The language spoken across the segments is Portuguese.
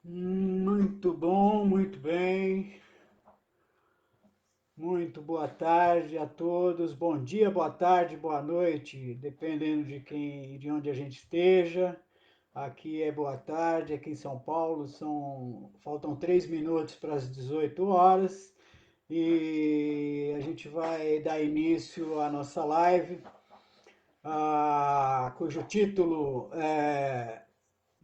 Muito bom, muito bem. Muito boa tarde a todos. Bom dia, boa tarde, boa noite, dependendo de onde a gente esteja. Aqui é boa tarde, aqui em São Paulo faltam 3 minutos para as 18 horas e a gente vai dar início à nossa live, cujo título é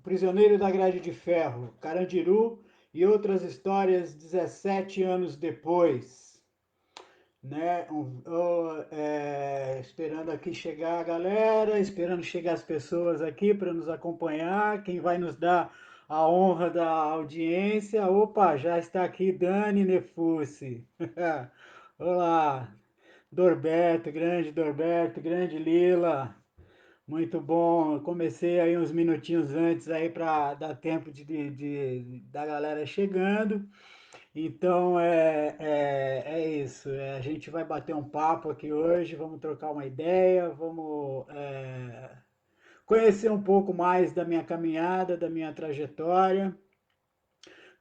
Prisioneiro da Grade de Ferro, Carandiru e outras histórias 17 anos depois, né? Esperando aqui chegar a galera, esperando chegar as pessoas aqui para nos acompanhar, quem vai nos dar a honra da audiência. Opa, já está aqui Dani Nefusi. Olá, Dorberto, grande Lila. Muito bom. Eu comecei aí uns minutinhos antes aí para dar tempo da galera chegando. Então é isso. A gente vai bater um papo aqui hoje, vamos trocar uma ideia, vamos conhecer um pouco mais da minha caminhada, da minha trajetória.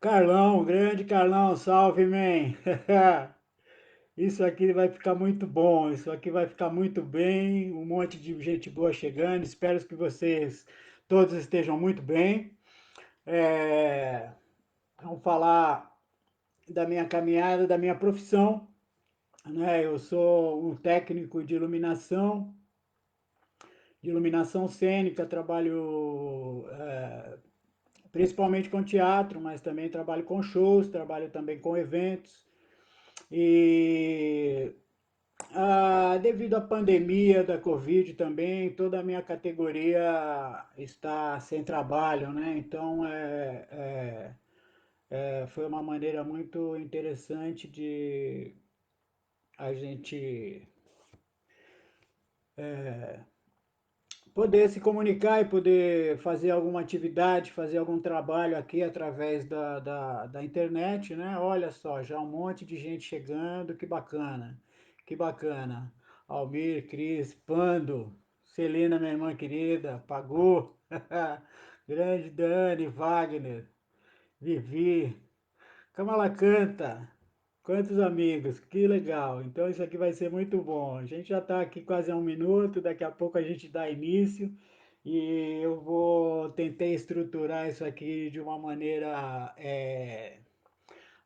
Carlão, grande Carlão, salve, man! Isso aqui vai ficar muito bom, isso aqui vai ficar muito bem. Um monte de gente boa chegando. Espero que vocês todos estejam muito bem. É, Vamos falar da minha caminhada, da minha profissão, né? Eu sou um técnico de iluminação cênica, trabalho principalmente com teatro, mas também trabalho com shows, trabalho também com eventos. E devido à pandemia da Covid também, toda a minha categoria está sem trabalho, né? Então foi uma maneira muito interessante de a gente poder se comunicar e poder fazer alguma atividade, fazer algum trabalho aqui através da internet, né? Olha só, já um monte de gente chegando, que bacana, que bacana. Almir, Cris, Pando, Celina, minha irmã querida, Pagu, grande Dani, Wagner, Vivi, Kamala canta. Quantos amigos, que legal. Então isso aqui vai ser muito bom. A gente já está aqui quase há um minuto, daqui a pouco a gente dá início e eu vou tentar estruturar isso aqui de uma maneira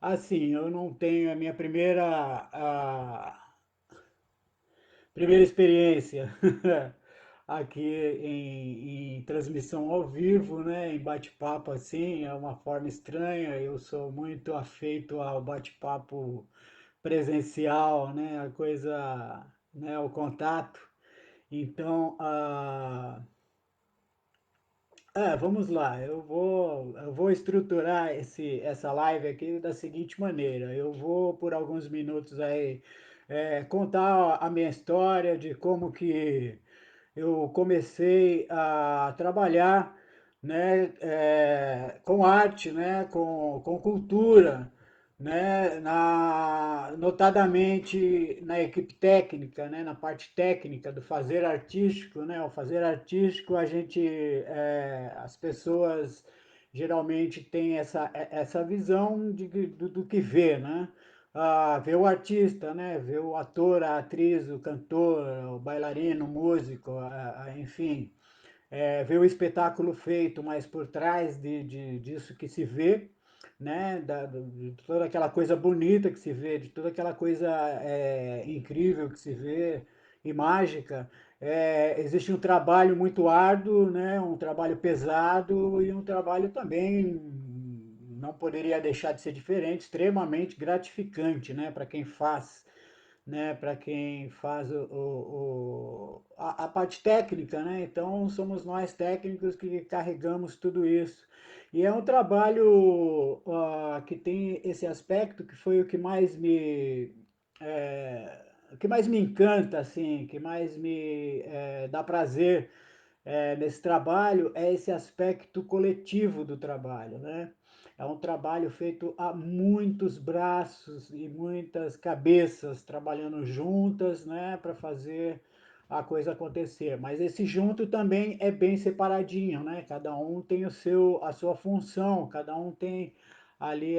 assim. Eu não tenho a minha primeira experiência aqui em transmissão ao vivo, né, em bate-papo assim, é uma forma estranha. Eu sou muito afeito ao bate-papo presencial, né, a coisa, né, o contato. Então, vamos lá. Eu vou estruturar essa live aqui da seguinte maneira. Eu vou por alguns minutos aí contar a minha história de como que eu comecei a trabalhar, né, com arte, né, com cultura, né, notadamente na equipe técnica, né, na parte técnica do fazer artístico, né, o fazer artístico as pessoas geralmente têm essa visão do que vê, né, ver o artista, né? Ver o ator, a atriz, o cantor, o bailarino, o músico, enfim, ver o espetáculo feito, mas por trás disso que se vê, né? De toda aquela coisa bonita que se vê, de toda aquela coisa incrível que se vê e mágica. Existe um trabalho muito árduo, né? Um trabalho pesado e um trabalho também não poderia deixar de ser diferente, extremamente gratificante, né, para quem faz, né, para quem faz a parte técnica, né? Então somos nós técnicos que carregamos tudo isso. E é um trabalho que tem esse aspecto que foi o que mais me encanta, assim, que mais me dá prazer nesse trabalho é esse aspecto coletivo do trabalho, né? É um trabalho feito a muitos braços e muitas cabeças trabalhando juntas, né, para fazer a coisa acontecer. Mas esse junto também é bem separadinho, né? Cada um tem a sua função, cada um tem ali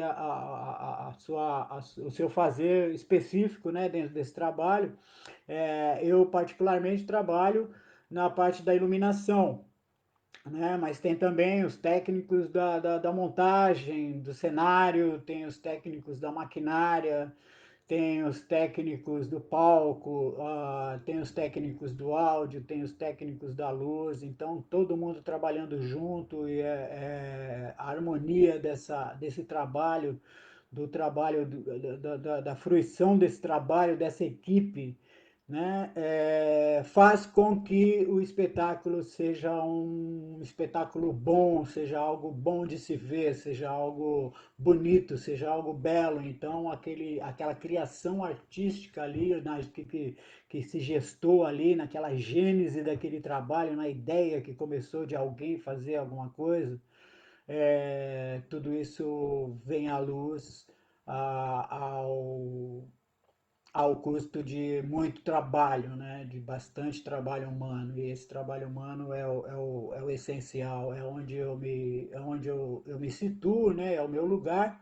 o seu fazer específico, né, dentro desse trabalho. Eu particularmente trabalho na parte da iluminação, né? Mas tem também os técnicos da montagem, do cenário, tem os técnicos da maquinária, tem os técnicos do palco, tem os técnicos do áudio, tem os técnicos da luz, então todo mundo trabalhando junto e a harmonia desse trabalho, do trabalho, da fruição desse trabalho, dessa equipe, né, faz com que o espetáculo seja um espetáculo bom, seja algo bom de se ver, seja algo bonito, seja algo belo. Então, aquela criação artística ali, que se gestou ali, naquela gênese daquele trabalho, na ideia que começou de alguém fazer alguma coisa, tudo isso vem à luz ao ao custo de muito trabalho, né? De bastante trabalho humano. E esse trabalho humano é o essencial, é onde eu me situo, né? É o meu lugar.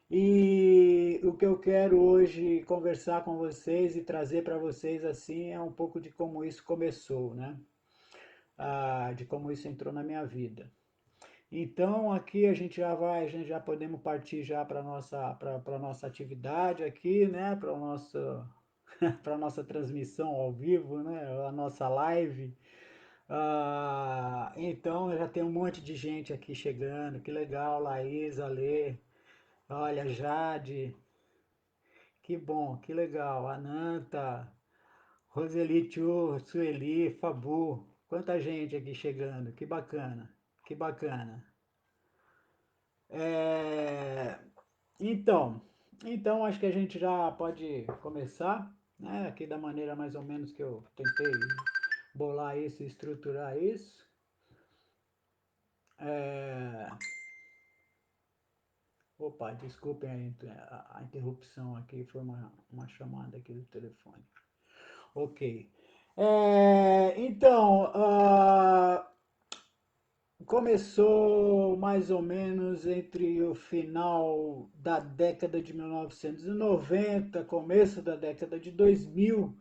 E o que eu quero hoje conversar com vocês e trazer para vocês assim é um pouco de como isso começou, né? De como isso entrou na minha vida. Então aqui a gente já podemos partir já para nossa atividade aqui, né? Para o nosso para a nossa transmissão ao vivo, né? A nossa live. Então já tem um monte de gente aqui chegando, que legal, Laís, Alê, olha, Jade, que bom, que legal, Ananta, Roseli Tchu, Sueli, Fabu, quanta gente aqui chegando, que bacana, que bacana. É, então, então acho que a gente já pode começar, né? Aqui da maneira mais ou menos que eu tentei bolar isso, estruturar isso. É... Opa, desculpem a interrupção aqui, foi uma chamada aqui do telefone. Ok. Então, começou mais ou menos entre o final da década de 1990, começo da década de 2000,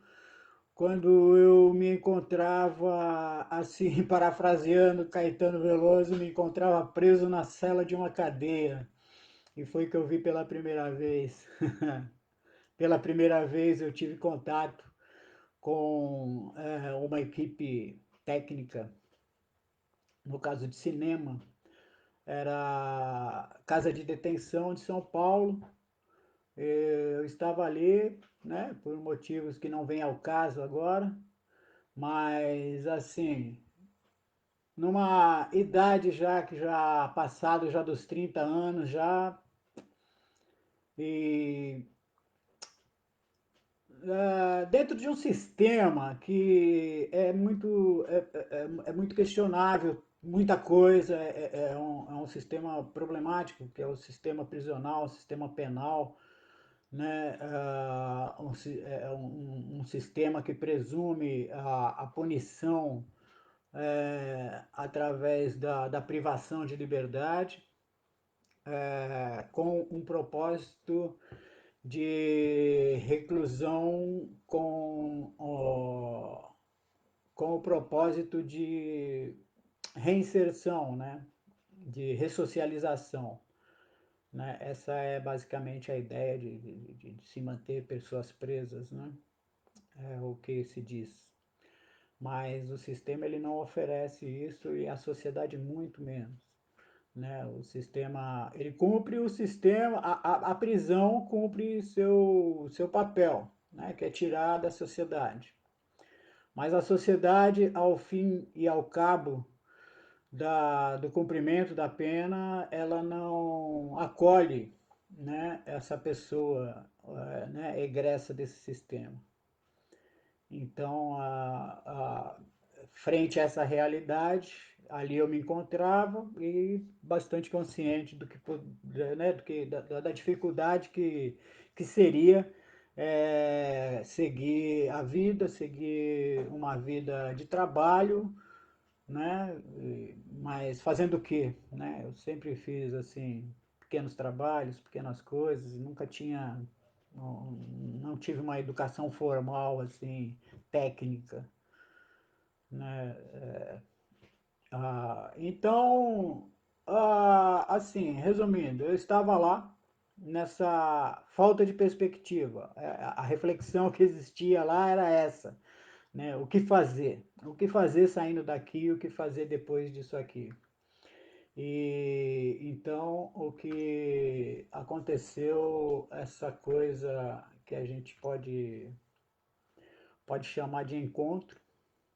quando eu me encontrava, assim, parafraseando Caetano Veloso, me encontrava preso na cela de uma cadeia. E foi que eu vi pela primeira vez. Pela primeira vez eu tive contato com uma equipe técnica, no caso de cinema, era Casa de Detenção de São Paulo. Eu estava ali, né, por motivos que não vêm ao caso agora, mas assim, numa idade já que já passado já dos 30 anos já, e dentro de um sistema que é muito questionável, muita coisa, é um sistema problemático, que é o sistema prisional, o sistema penal, né? Um sistema que presume a punição através da privação de liberdade, com um propósito de reclusão com o propósito de reinserção, né? De ressocialização. Né? Essa é basicamente a ideia de se manter pessoas presas, né? É o que se diz. Mas o sistema ele não oferece isso e a sociedade muito menos. Né? O sistema, ele cumpre o sistema, a prisão cumpre seu papel, né? Que é tirar da sociedade. Mas a sociedade, ao fim e ao cabo do cumprimento da pena, ela não acolhe, né, essa pessoa, né, egressa desse sistema. Então, frente a essa realidade, ali eu me encontrava e bastante consciente do que, né, da dificuldade que seria seguir a vida, seguir uma vida de trabalho, né? Mas fazendo o quê, né? Eu sempre fiz assim pequenos trabalhos, pequenas coisas, nunca tinha, não, não tive uma educação formal assim técnica, né? Então, assim, resumindo, eu estava lá nessa falta de perspectiva. A reflexão que existia lá era essa, né? O que fazer? O que fazer saindo daqui? O que fazer depois disso aqui? E então o que aconteceu, essa coisa que a gente pode chamar de encontro,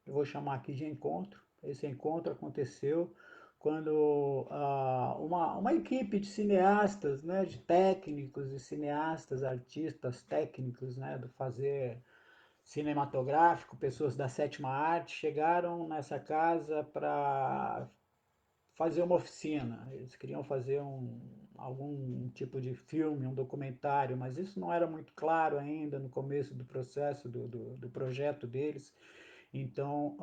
eu vou chamar aqui de encontro. Esse encontro aconteceu quando uma equipe de cineastas, né, de técnicos e cineastas, artistas técnicos, né, do fazer cinematográfico, pessoas da sétima arte, chegaram nessa casa para fazer uma oficina. Eles queriam fazer algum tipo de filme, um documentário, mas isso não era muito claro ainda no começo do processo do projeto deles. Então,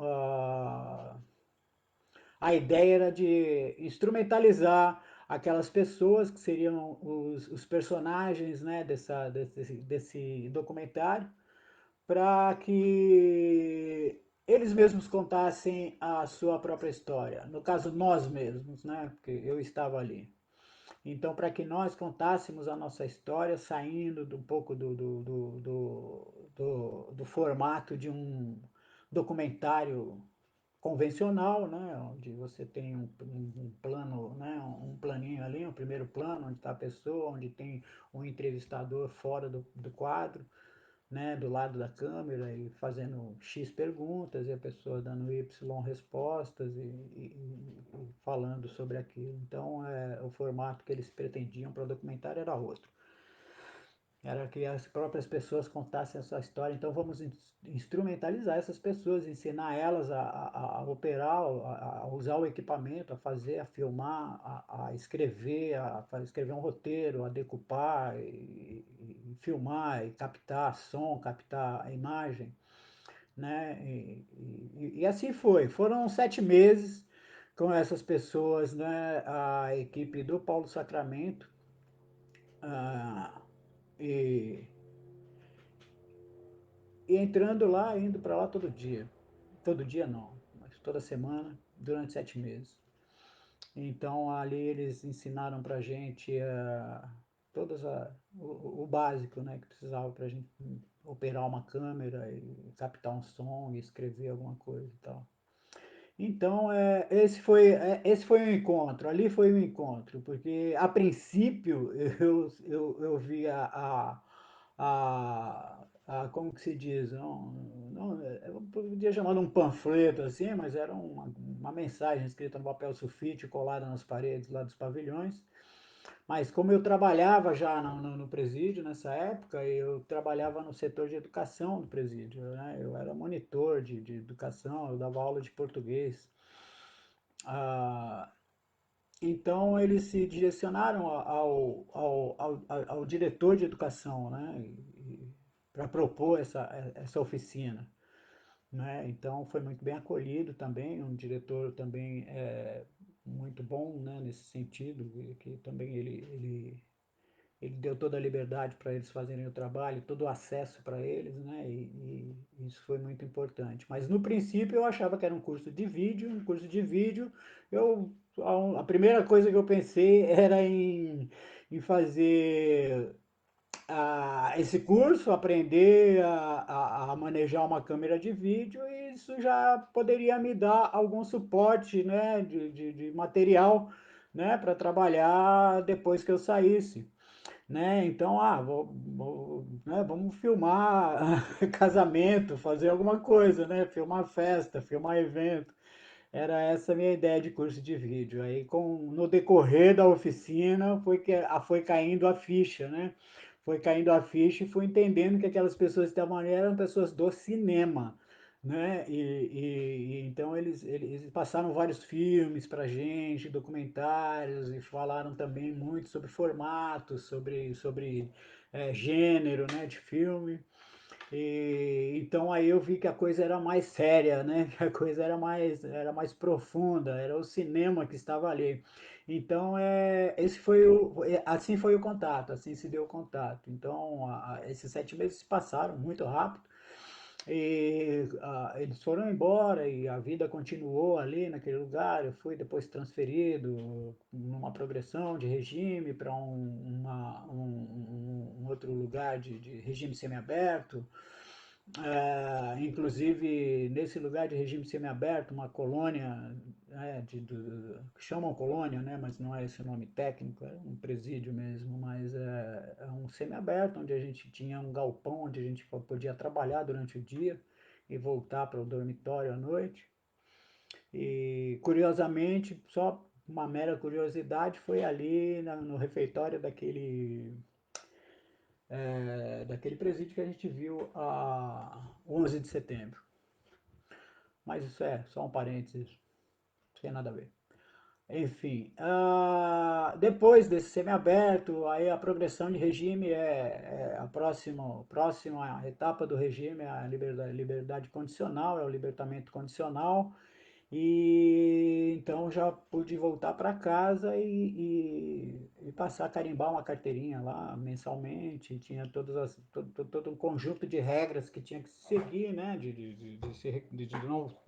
a ideia era de instrumentalizar aquelas pessoas que seriam os personagens, né, desse documentário, para que eles mesmos contassem a sua própria história. No caso, nós mesmos, né, porque eu estava ali. Então, para que nós contássemos a nossa história, saindo um pouco do formato de um documentário convencional, né, onde você tem um plano, né, um planinho ali, um primeiro plano, onde está a pessoa, onde tem um entrevistador fora do quadro, né, do lado da câmera e fazendo X perguntas e a pessoa dando Y respostas e falando sobre aquilo. Então, o formato que eles pretendiam para o documentário era outro. Era que as próprias pessoas contassem a sua história. Então, vamos instrumentalizar essas pessoas, ensinar elas a operar, a usar o equipamento, a fazer, a filmar, a escrever, a escrever um roteiro, a decupar, e filmar, e captar som, captar a imagem, né? E assim foi. Foram 7 meses com essas pessoas, né? A equipe do Paulo Sacramento, ah, e E entrando lá, indo para lá todo dia. Todo dia não, mas toda semana, durante 7 meses. Então ali eles ensinaram pra gente o básico, né, que precisava pra gente operar uma câmera e captar um som e escrever alguma coisa e tal. Então, esse foi um encontro, ali foi um encontro, porque a princípio eu vi como que se diz, não, não, eu podia chamar de um panfleto assim, mas era uma mensagem escrita no papel sulfite, colada nas paredes lá dos pavilhões. Mas como eu trabalhava já no presídio nessa época, eu trabalhava no setor de educação do presídio, né? Eu era monitor de educação, eu dava aula de português. Ah, então eles se direcionaram ao diretor de educação, né? Para propor essa oficina, né? Então foi muito bem acolhido também, um diretor também muito bom, né, nesse sentido, que também ele deu toda a liberdade para eles fazerem o trabalho, todo o acesso para eles, né? E isso foi muito importante. Mas no princípio eu achava que era um curso de vídeo, eu a primeira coisa que eu pensei era em fazer esse curso, aprender a manejar uma câmera de vídeo, e isso já poderia me dar algum suporte, né, de material, né, para trabalhar depois que eu saísse, né? Então, né, vamos filmar casamento, fazer alguma coisa, né? Filmar festa, filmar evento. Era essa a minha ideia de curso de vídeo. Aí, no decorrer da oficina, foi caindo a ficha, né? Foi caindo a ficha e fui entendendo que aquelas pessoas que estavam ali eram pessoas do cinema, né? Então eles passaram vários filmes pra gente, documentários, e falaram também muito sobre formatos, sobre gênero, né, de filme. Então aí eu vi que a coisa era mais séria, né? Que a coisa era mais profunda, era o cinema que estava ali. Então assim foi o contato, assim se deu o contato. Então esses 7 meses se passaram muito rápido. Eles foram embora e a vida continuou ali naquele lugar. Eu fui depois transferido numa progressão de regime para um outro lugar de regime semiaberto. Inclusive, nesse lugar de regime semiaberto, uma colônia, que chamam colônia, né, mas não é esse o nome técnico, é um presídio mesmo, mas é um semiaberto, onde a gente tinha um galpão, onde a gente podia trabalhar durante o dia e voltar para o dormitório à noite. E, curiosamente, só uma mera curiosidade, foi ali no refeitório daquele presídio que a gente viu a 11 de setembro. Mas isso é só um parênteses, não tem nada a ver. Enfim, depois desse semiaberto, aí a progressão de regime é a próxima etapa do regime, é a liberdade condicional, é o libertamento condicional. E então já pude voltar para casa e passar a carimbar uma carteirinha lá mensalmente. Tinha todo um conjunto de regras que tinha que seguir, né? De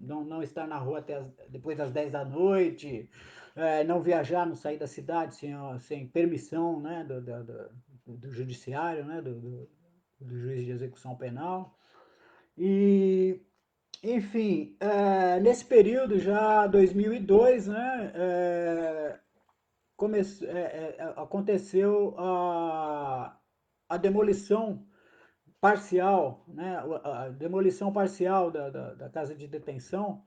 não estar na rua depois das 10 da noite, não viajar, não sair da cidade sem permissão, né? Do judiciário, né? Do juiz de execução penal. E enfim, nesse período já 2002, né, aconteceu a demolição parcial, né, a demolição parcial da casa de detenção.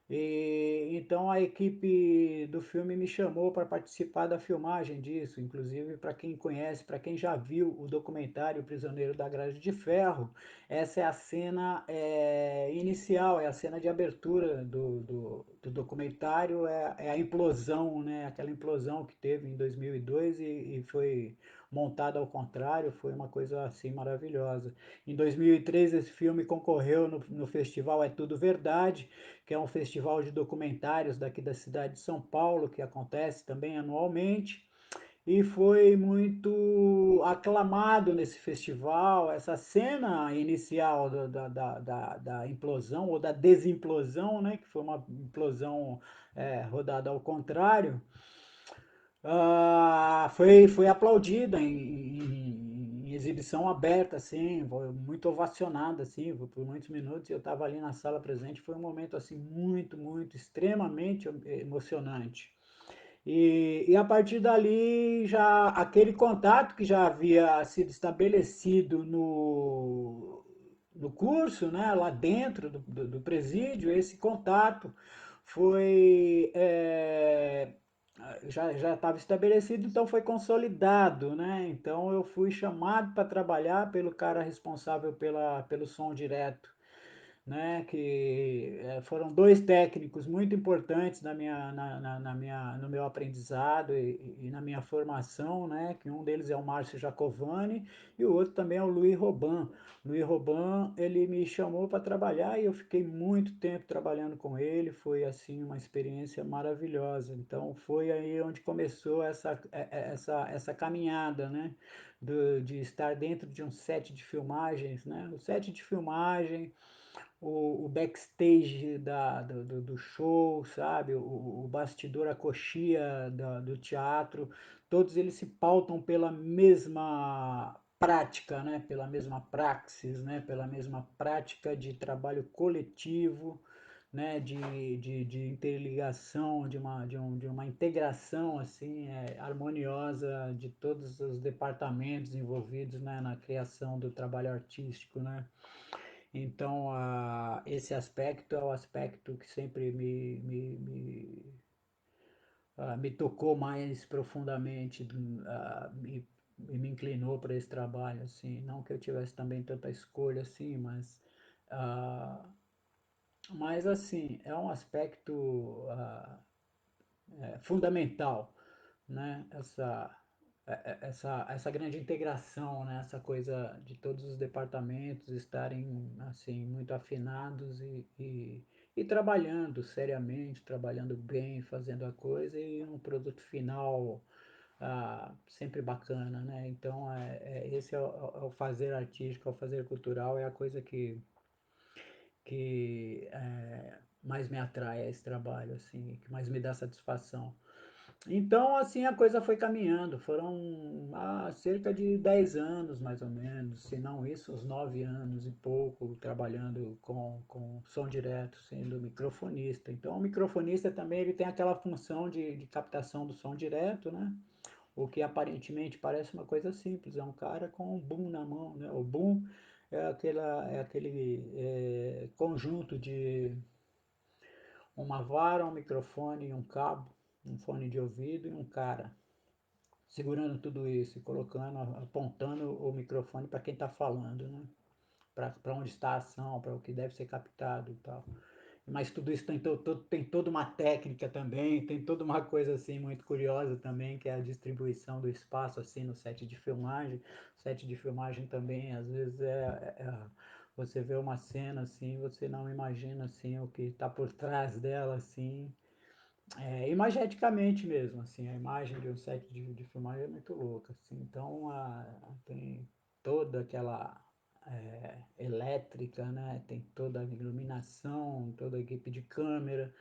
E então a equipe do filme me chamou para participar da filmagem disso, inclusive para quem conhece, para quem já viu o documentário Prisioneiro da Grade de Ferro, essa é a cena inicial, é a cena de abertura do documentário, é a implosão, né? Aquela implosão que teve em 2002 e foi montada ao contrário, foi uma coisa assim maravilhosa. Em 2003 esse filme concorreu no festival É Tudo Verdade, que é um festival de documentários daqui da cidade de São Paulo, que acontece também anualmente, e foi muito aclamado nesse festival. Essa cena inicial da implosão ou da desimplosão, né, que foi uma implosão rodada ao contrário, foi aplaudida em exibição aberta, assim, foi muito ovacionada, assim, por muitos minutos. Eu estava ali na sala presente, foi um momento, assim, muito, muito, extremamente emocionante. E a partir dali, já aquele contato que já havia sido estabelecido no curso, né, lá dentro do presídio, esse contato foi já estava estabelecido, então foi consolidado, né? Então eu fui chamado para trabalhar pelo cara responsável pelo som direto, né, que foram dois técnicos muito importantes no meu aprendizado e na minha formação, né, que um deles é o Márcio Jacovani e o outro também é o Luiz Robin. Luiz Robin, ele me chamou para trabalhar e eu fiquei muito tempo trabalhando com ele, foi assim uma experiência maravilhosa. Então foi aí onde começou essa caminhada, né, de estar dentro de um set de filmagens, né, o set de filmagem, o backstage do show, sabe? O bastidor, a coxia do teatro, todos eles se pautam pela mesma prática, né? Pela mesma praxis, né? Pela mesma prática de trabalho coletivo, né? De interligação, de uma integração assim, harmoniosa de todos os departamentos envolvidos, né? Na criação do trabalho artístico, né? Então, esse aspecto é o aspecto que sempre me tocou mais profundamente e me inclinou para esse trabalho, assim. Não que eu tivesse também tanta escolha, assim, ah, mas assim, é um aspecto fundamental, né? essa grande integração, né? Essa coisa de todos os departamentos estarem assim muito afinados e trabalhando seriamente, trabalhando bem, fazendo a coisa e um produto final sempre bacana, né? Então esse é o fazer artístico, é o fazer cultural, é a coisa que mais me atrai a esse trabalho, assim, que mais me dá satisfação. Então, assim, a coisa foi caminhando. Foram cerca de 10 anos, mais ou menos, se não isso, uns 9 anos e pouco, trabalhando com som direto, sendo microfonista. Então, o microfonista também ele tem aquela função de captação do som direto, né? O que aparentemente parece uma coisa simples, é um cara com um boom na mão, né? O boom é aquele conjunto de uma vara, um microfone e um cabo, um fone de ouvido e um cara segurando tudo isso e colocando, apontando o microfone para quem está falando, né? Para onde está a ação, para o que deve ser captado e tal. Mas tudo isso tem toda uma técnica também, tem toda uma coisa assim muito curiosa também, que é a distribuição do espaço assim no set de filmagem. O set de filmagem também, às vezes, você vê uma cena assim, você não imagina assim o que está por trás dela assim, imageticamente mesmo, assim, a imagem de um set de filmagem é muito louca, assim, então tem toda aquela elétrica, né, tem toda a iluminação, toda a equipe de câmera,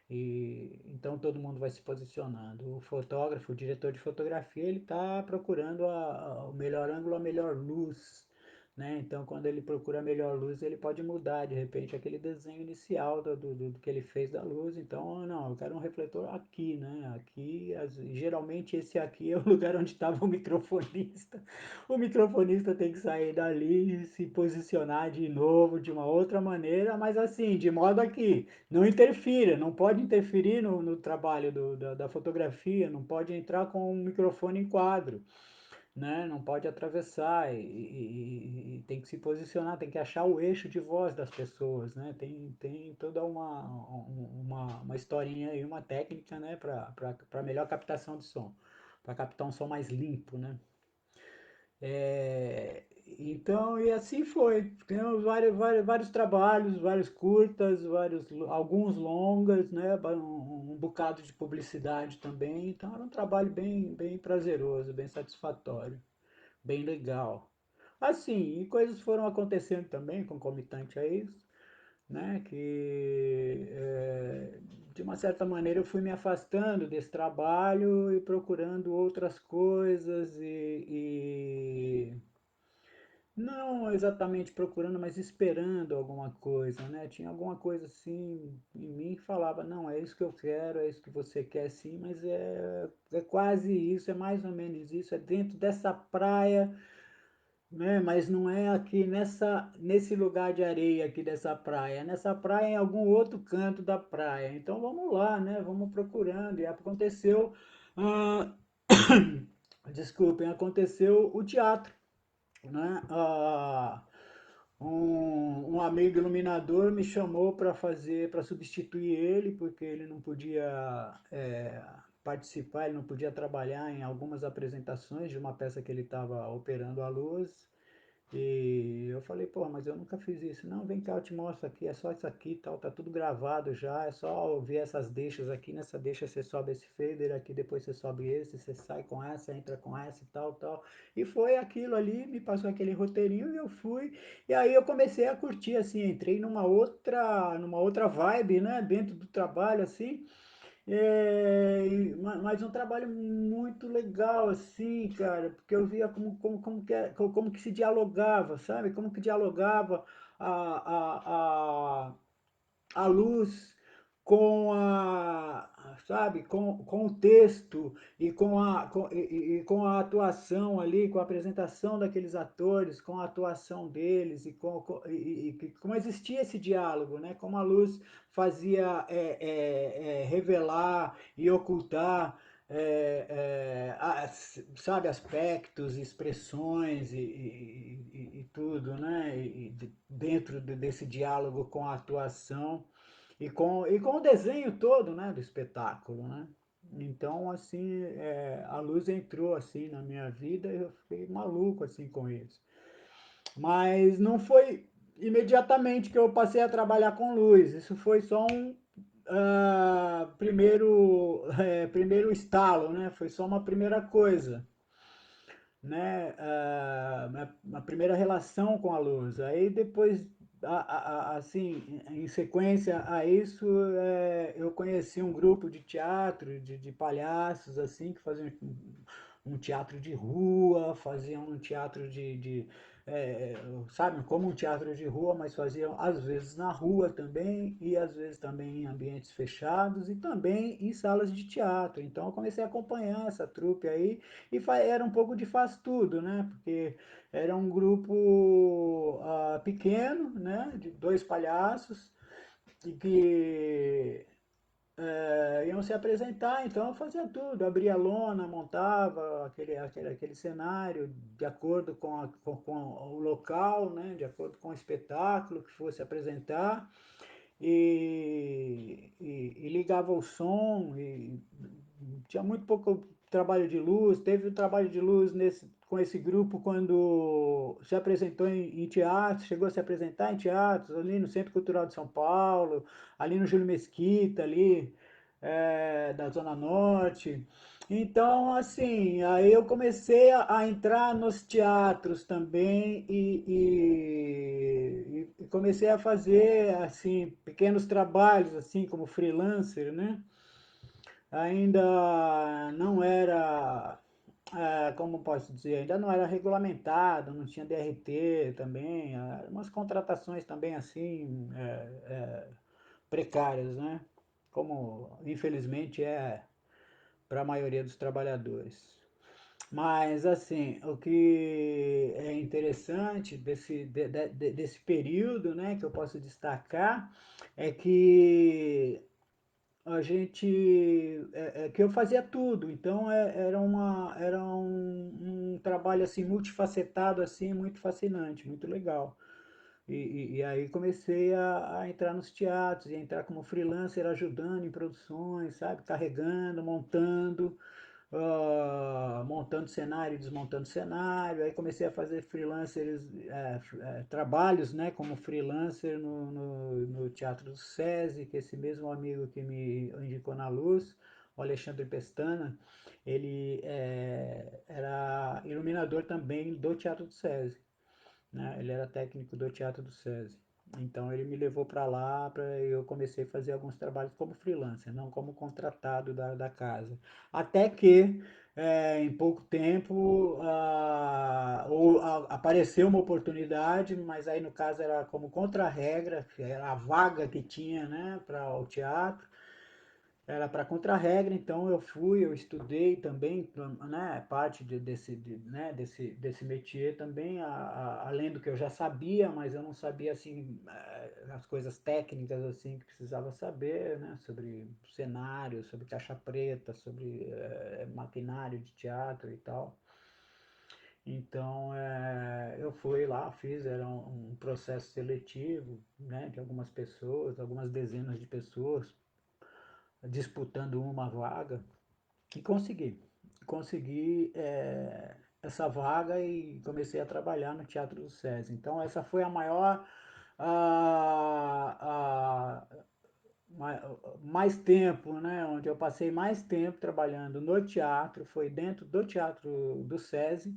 e então todo mundo vai se posicionando. O fotógrafo, o diretor de fotografia, ele está procurando o melhor ângulo, a melhor luz, né? Então, quando ele procura a melhor luz, ele pode mudar de repente aquele desenho inicial do que ele fez da luz. Então, não, eu quero um refletor aqui, né? Aqui, geralmente esse aqui é o lugar onde estava o microfonista. O microfonista tem que sair dali e se posicionar de novo de uma outra maneira, mas assim, de modo aqui não interfira, não pode interferir no trabalho da fotografia, não pode entrar com um microfone em quadro, né? Não pode atravessar e tem que se posicionar, tem que achar o eixo de voz das pessoas, né? Tem toda uma historinha aí, uma técnica, né? Para melhor captação de som, para captar um som mais limpo, né? Então, e assim foi. Temos vários trabalhos, vários curtas, alguns longas, né? Um bocado de publicidade também. Então, era um trabalho bem prazeroso, bem satisfatório, bem legal. Assim, e coisas foram acontecendo também, concomitante a isso, né? De uma certa maneira eu fui me afastando desse trabalho e procurando outras coisas não exatamente procurando, mas esperando alguma coisa, né? Tinha alguma coisa assim em mim que falava, não, é isso que eu quero, é isso que você quer sim, mas é quase isso, é mais ou menos isso, é dentro dessa praia, né? Mas não é aqui nesse lugar de areia aqui dessa praia, é nessa praia em algum outro canto da praia. Então vamos lá, né? Vamos procurando. E aconteceu, ah, desculpem, aconteceu o teatro, né? Um amigo iluminador me chamou para substituir ele, porque ele não podia participar, ele não podia trabalhar em algumas apresentações de uma peça que ele estava operando à luz. E eu falei, pô, mas eu nunca fiz isso. Não, vem cá, eu te mostro aqui, é só isso aqui e tal, tá tudo gravado já, é só ouvir essas deixas aqui, nessa deixa você sobe esse fader aqui, depois você sobe esse, você sai com essa, entra com essa e tal, tal. E foi aquilo ali, me passou aquele roteirinho e eu fui. E aí eu comecei a curtir, assim, entrei numa outra vibe, né, dentro do trabalho, assim. Mas um trabalho muito legal, assim, cara, porque eu via como que se dialogava, sabe? Como que dialogava a, a, a luz sabe, com o texto e com a atuação ali, com a apresentação daqueles atores, com a atuação deles como existia esse diálogo, né? Como a luz fazia revelar e ocultar sabe, aspectos, expressões e tudo, né? Dentro desse diálogo com a atuação e com o desenho todo, né, do espetáculo, né? Então, assim, a luz entrou assim na minha vida e eu fiquei maluco assim com isso. Mas não foi imediatamente que eu passei a trabalhar com luz. Isso foi só um primeiro estalo, né? Foi só uma primeira coisa, né? Uma primeira relação com a luz. Aí depois, assim, em sequência a isso, eu conheci um grupo de teatro, de palhaços, assim, que faziam um teatro de rua, faziam um teatro é, sabe, como um teatro de rua, mas faziam às vezes na rua também, e às vezes também em ambientes fechados, e também em salas de teatro. Então eu comecei a acompanhar essa trupe aí, e era um pouco de faz tudo, né? Porque era um grupo pequeno, né? De dois palhaços, e que iam se apresentar, então eu fazia tudo, abria a lona, montava aquele cenário de acordo com o local, né, de acordo com o espetáculo que fosse apresentar, e ligava o som, e tinha muito pouco trabalho de luz. Teve o trabalho de luz com esse grupo quando se apresentou em teatro, chegou a se apresentar em teatros, ali no Centro Cultural de São Paulo, ali no Júlio Mesquita, ali da Zona Norte. Então, assim, aí eu comecei a entrar nos teatros também e comecei a fazer, assim, pequenos trabalhos, assim, como freelancer, né? Ainda não era, como posso dizer, ainda não era regulamentado, não tinha DRT também, umas contratações também, assim, precárias, né? Como, infelizmente, é para a maioria dos trabalhadores. Mas, assim, o que é interessante desse período, né, que eu posso destacar, é que que eu fazia tudo. Então, era um trabalho, assim, multifacetado, assim, muito fascinante, muito legal. E aí comecei a entrar nos teatros, e entrar como freelancer, ajudando em produções, sabe? Carregando, montando cenário, desmontando cenário. Aí comecei a fazer freelancers, trabalhos, né, como freelancer no Teatro do SESI, que esse mesmo amigo que me indicou na luz, o Alexandre Pestana, ele era iluminador também do Teatro do SESI, né? Ele era técnico do Teatro do SESI. Então ele me levou para lá, eu comecei a fazer alguns trabalhos como freelancer, não como contratado da casa. Até que em pouco tempo apareceu uma oportunidade, mas aí no caso era como contra-regra, que era a vaga que tinha, né, para o teatro. Era para contra-regra, então eu fui, eu estudei também, né, parte né, desse métier também, além do que eu já sabia, mas eu não sabia, assim, as coisas técnicas, assim, que precisava saber, né, sobre cenário, sobre caixa preta, sobre maquinário de teatro e tal. Então, eu fui lá, era um processo seletivo, né, de algumas pessoas, algumas dezenas de pessoas, disputando uma vaga, e consegui essa vaga e comecei a trabalhar no Teatro do SESI. Então essa foi a maior a, mais tempo, né, onde eu passei mais tempo trabalhando no teatro, foi dentro do Teatro do SESI,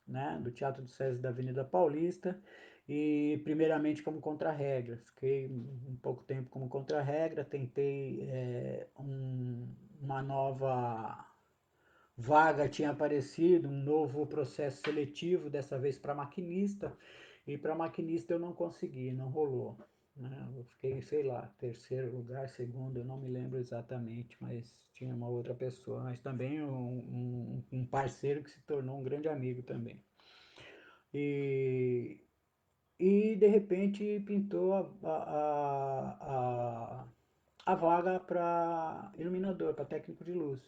né, do Teatro do SESI da Avenida Paulista, e primeiramente como contra-regra. Fiquei um pouco tempo como contra-regra, tentei uma nova vaga, tinha aparecido, um novo processo seletivo, dessa vez para maquinista, e para maquinista eu não consegui, não rolou. Né? Eu fiquei, sei lá, terceiro lugar, segundo, eu não me lembro exatamente, mas tinha uma outra pessoa, mas também um parceiro que se tornou um grande amigo também. E, e de repente pintou a vaga para iluminador, para técnico de luz.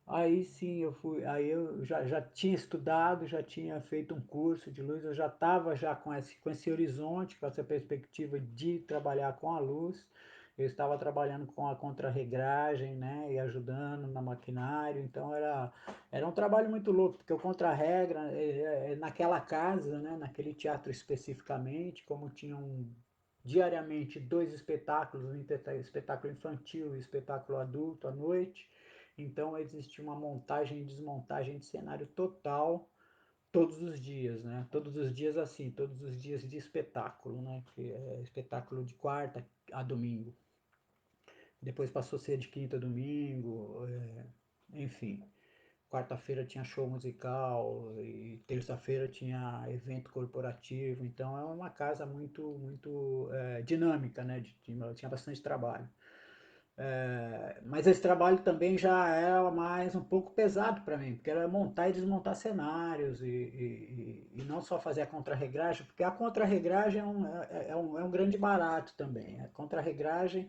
Aí sim eu fui, aí eu já tinha estudado, já tinha feito um curso de luz, eu já estava já com esse horizonte, com essa perspectiva de trabalhar com a luz. eu estava trabalhando com a contrarregragem, né, e ajudando na maquinário, então era um trabalho muito louco, porque o contra-regra, naquela casa, né, naquele teatro especificamente, como tinham diariamente dois espetáculos, um espetáculo infantil e um espetáculo adulto à noite, então existia uma montagem e desmontagem de cenário total todos os dias, né? Todos os dias assim, todos os dias de espetáculo, né? Que é espetáculo de quarta a domingo. Depois passou a ser de quinta a domingo, enfim. Quarta-feira tinha show musical e terça-feira tinha evento corporativo. Então é uma casa muito dinâmica, né? Tinha bastante trabalho. Mas esse trabalho também já era mais um pouco pesado para mim, porque era montar e desmontar cenários e não só fazer a contrarregragem, porque a contrarregragem é um grande barato também. A contrarregragem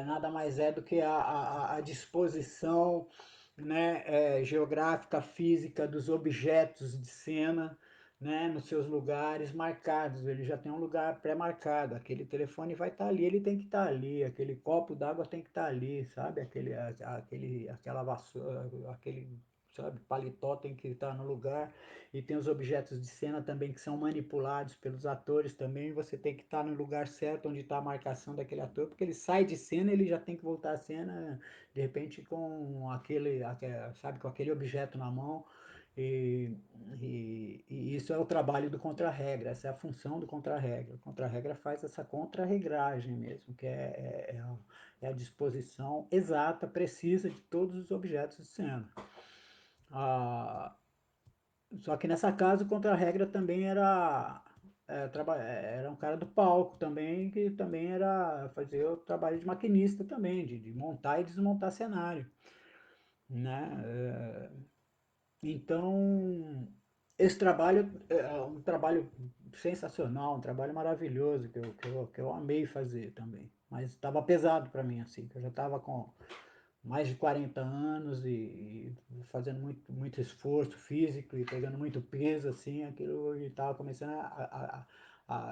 nada mais é do que a disposição, né, geográfica, física dos objetos de cena, né, nos seus lugares marcados. Ele já tem um lugar pré-marcado. Aquele telefone vai estar ali, ele tem que estar ali. Aquele copo d'água tem que estar ali, sabe? Aquela vassoura, aquele, sabe, paletó tem que estar no lugar. E tem os objetos de cena também que são manipulados pelos atores também. Você tem que estar no lugar certo onde está a marcação daquele ator, porque ele sai de cena, ele já tem que voltar à cena de repente com sabe, com aquele objeto na mão. E, e isso é o trabalho do contra-regra, essa é a função do contra-regra. O contra-regra faz essa contra-regragem mesmo, que é a disposição exata, precisa de todos os objetos de cena. Ah, só que nessa casa o contra-regra também era um cara do palco também, que também fazia o trabalho de maquinista também, de montar e desmontar cenário, né? Então, esse trabalho é um trabalho sensacional, um trabalho maravilhoso, que eu amei fazer também. Mas estava pesado para mim, assim, que eu já estava com mais de 40 anos e fazendo muito esforço físico e pegando muito peso, assim, aquilo estava começando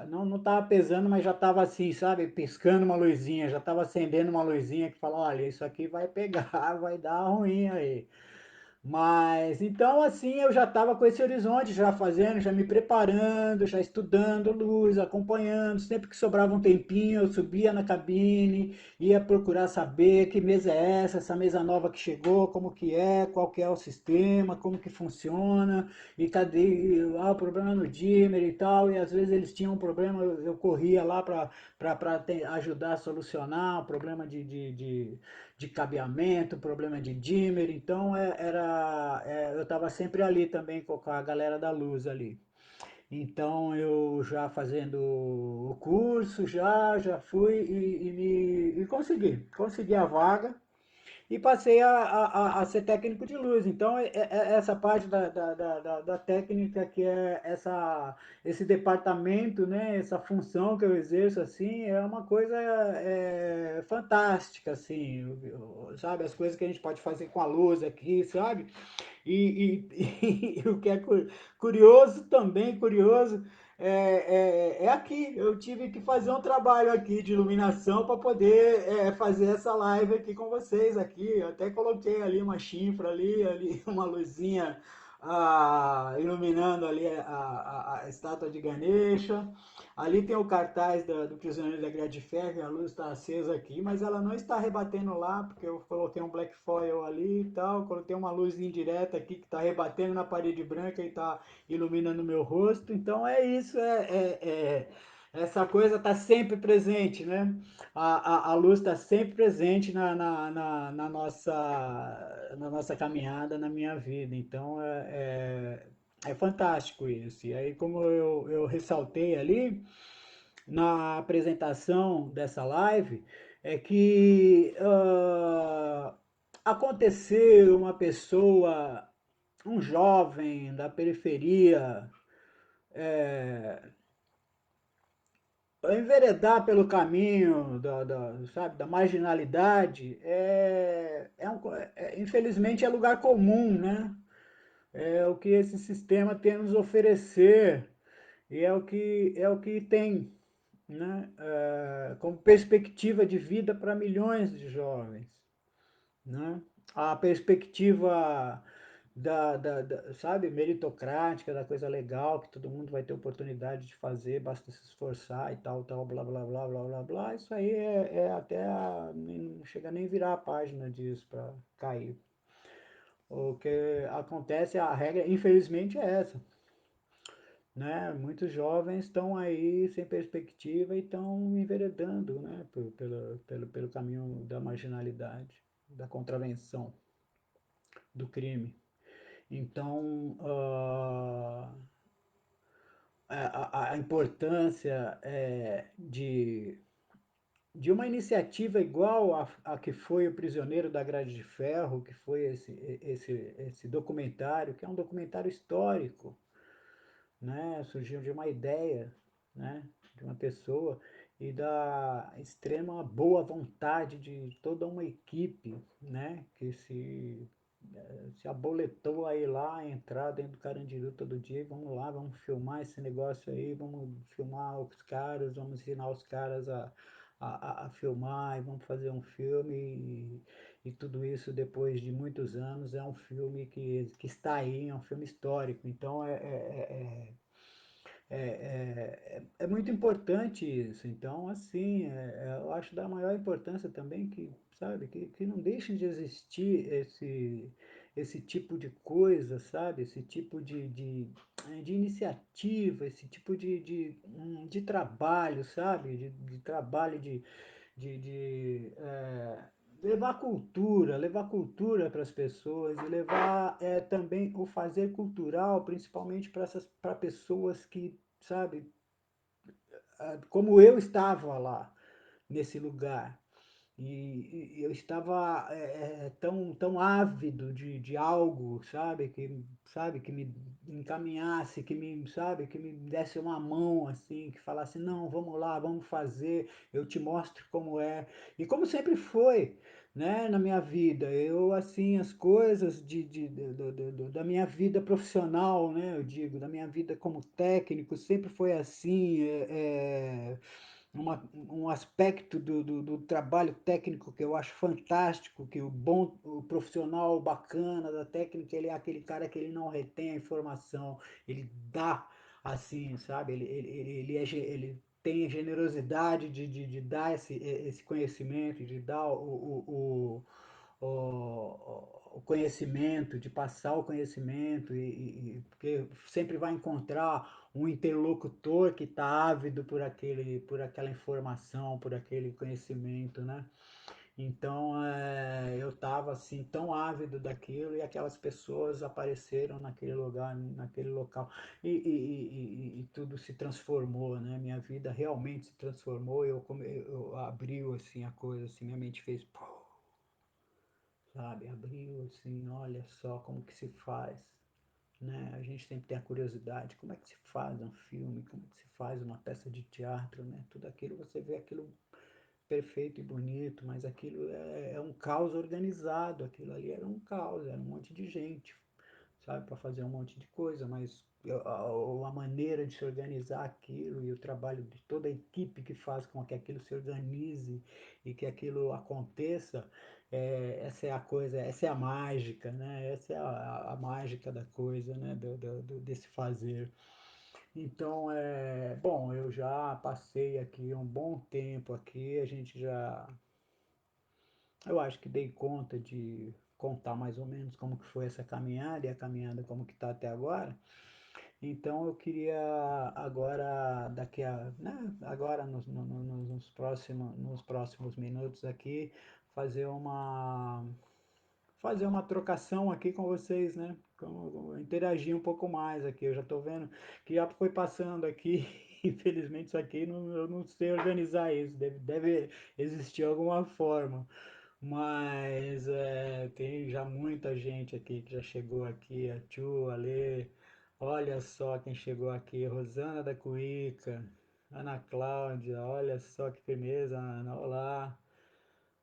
não estava pesando, mas já estava assim, sabe, piscando uma luzinha, já estava acendendo uma luzinha que fala, olha, isso aqui vai pegar, vai dar ruim aí. Mas então assim eu já estava com esse horizonte, já fazendo, já me preparando, já estudando luz, acompanhando. Sempre que sobrava um tempinho, eu subia na cabine, ia procurar saber que mesa é essa mesa nova que chegou, como que é, qual que é o sistema, como que funciona, e cadê o problema no dimmer e tal. E às vezes eles tinham um problema, eu corria lá para ajudar a solucionar o problema de cabeamento, problema de dimmer, então eu estava sempre ali também com a galera da luz ali. Então eu já fazendo o curso, já fui e consegui a vaga e passei a ser técnico de luz. Então, essa parte da técnica, que é esse departamento, né, essa função que eu exerço, assim, é uma coisa fantástica, assim, sabe? As coisas que a gente pode fazer com a luz aqui, sabe? E o que é curioso também, curioso, é aqui. Eu tive que fazer um trabalho aqui de iluminação para poder fazer essa live aqui com vocês aqui. Eu até coloquei ali uma chifra ali uma luzinha iluminando ali a estátua de Ganesha. Ali tem o cartaz do Prisioneiro da Grade de Ferro, e a luz está acesa aqui, mas ela não está rebatendo lá, porque eu coloquei um black foil ali e tal, coloquei uma luz indireta aqui que está rebatendo na parede branca e está iluminando meu rosto. Então é isso, essa coisa está sempre presente, né? A luz está sempre presente na nossa caminhada, na minha vida. Então é fantástico isso. E aí, como eu ressaltei ali na apresentação dessa live, é que aconteceu uma pessoa, um jovem da periferia, enveredar pelo caminho sabe, da marginalidade, infelizmente é lugar comum, né? É o que esse sistema tem a nos oferecer e é o que tem. né, como perspectiva de vida para milhões de jovens, né? A perspectiva sabe, meritocrática, da coisa legal, que todo mundo vai ter oportunidade de fazer, basta se esforçar e tal, tal, blá, blá, blá, blá, blá, blá, isso aí até, não chega nem virar a página disso para cair. O que acontece, a regra, infelizmente, é essa, né? Muitos jovens estão aí sem perspectiva e estão enveredando, né? Pelo caminho da marginalidade, da contravenção, do crime. Então, a importância de uma iniciativa igual a que foi o Prisioneiro da Grade de Ferro, que foi esse documentário, que é um documentário histórico, né? Surgiu de uma ideia, né? De uma pessoa e da extrema boa vontade de toda uma equipe, né? Que se aboletou aí lá, entrar dentro do Carandiru todo dia, e vamos lá, vamos filmar esse negócio aí, vamos filmar os caras, vamos ensinar os caras a filmar, e vamos fazer um filme, e tudo isso depois de muitos anos é um filme que está aí, é um filme histórico, então é muito importante isso. Então, assim, eu acho da maior importância também que, sabe, que não deixem de existir esse tipo de coisa, sabe? Esse tipo de iniciativa, esse tipo de trabalho, sabe? De trabalho de levar cultura para as pessoas e levar também o fazer cultural, principalmente para pessoas que, sabe, como eu estava lá nesse lugar. E eu estava tão ávido de algo, sabe, que me encaminhasse, que me desse uma mão, assim, que falasse, não, vamos lá, vamos fazer, eu te mostro como é. E como sempre foi, né, na minha vida, eu, assim, as coisas da minha vida profissional, né, eu digo, da minha vida como técnico, sempre foi assim, um aspecto do trabalho técnico que eu acho fantástico, que o profissional bacana da técnica, ele é aquele cara que ele não retém a informação, ele dá assim, sabe? Ele tem generosidade de dar esse conhecimento, de dar o conhecimento, de passar o conhecimento, porque sempre vai encontrar um interlocutor que está ávido por aquela informação, por aquele conhecimento, né? Então eu estava assim tão ávido daquilo e aquelas pessoas apareceram naquele lugar, naquele local e tudo se transformou, né? Minha vida realmente se transformou. Eu abriu assim a coisa, assim minha mente fez, sabe? Abriu assim, olha só como que se faz, né? A gente sempre tem a curiosidade, como é que se faz um filme, como é que se faz uma peça de teatro, né? Tudo aquilo, você vê aquilo perfeito e bonito, mas aquilo é um caos organizado, aquilo ali era um caos, era um monte de gente, sabe, para fazer um monte de coisa, mas a maneira de se organizar aquilo e o trabalho de toda a equipe que faz com que aquilo se organize e que aquilo aconteça, essa é a coisa, essa é a mágica, né? Essa é a mágica da coisa, né? Desse fazer. Então, bom, eu já passei aqui um bom tempo aqui, eu acho que dei conta de contar mais ou menos como que foi essa caminhada e a caminhada como que está até agora. Então eu queria agora, agora nos próximos minutos aqui, fazer uma, fazer uma trocação aqui com vocês, né? Interagir um pouco mais aqui. Eu já estou vendo que já foi passando aqui. Infelizmente isso aqui eu não sei organizar isso. Deve existir alguma forma. Mas tem já muita gente aqui que já chegou aqui, a Tchu, a Lê, olha só quem chegou aqui, Rosana da Cuíca, Ana Cláudia, olha só que firmeza, Ana, olá,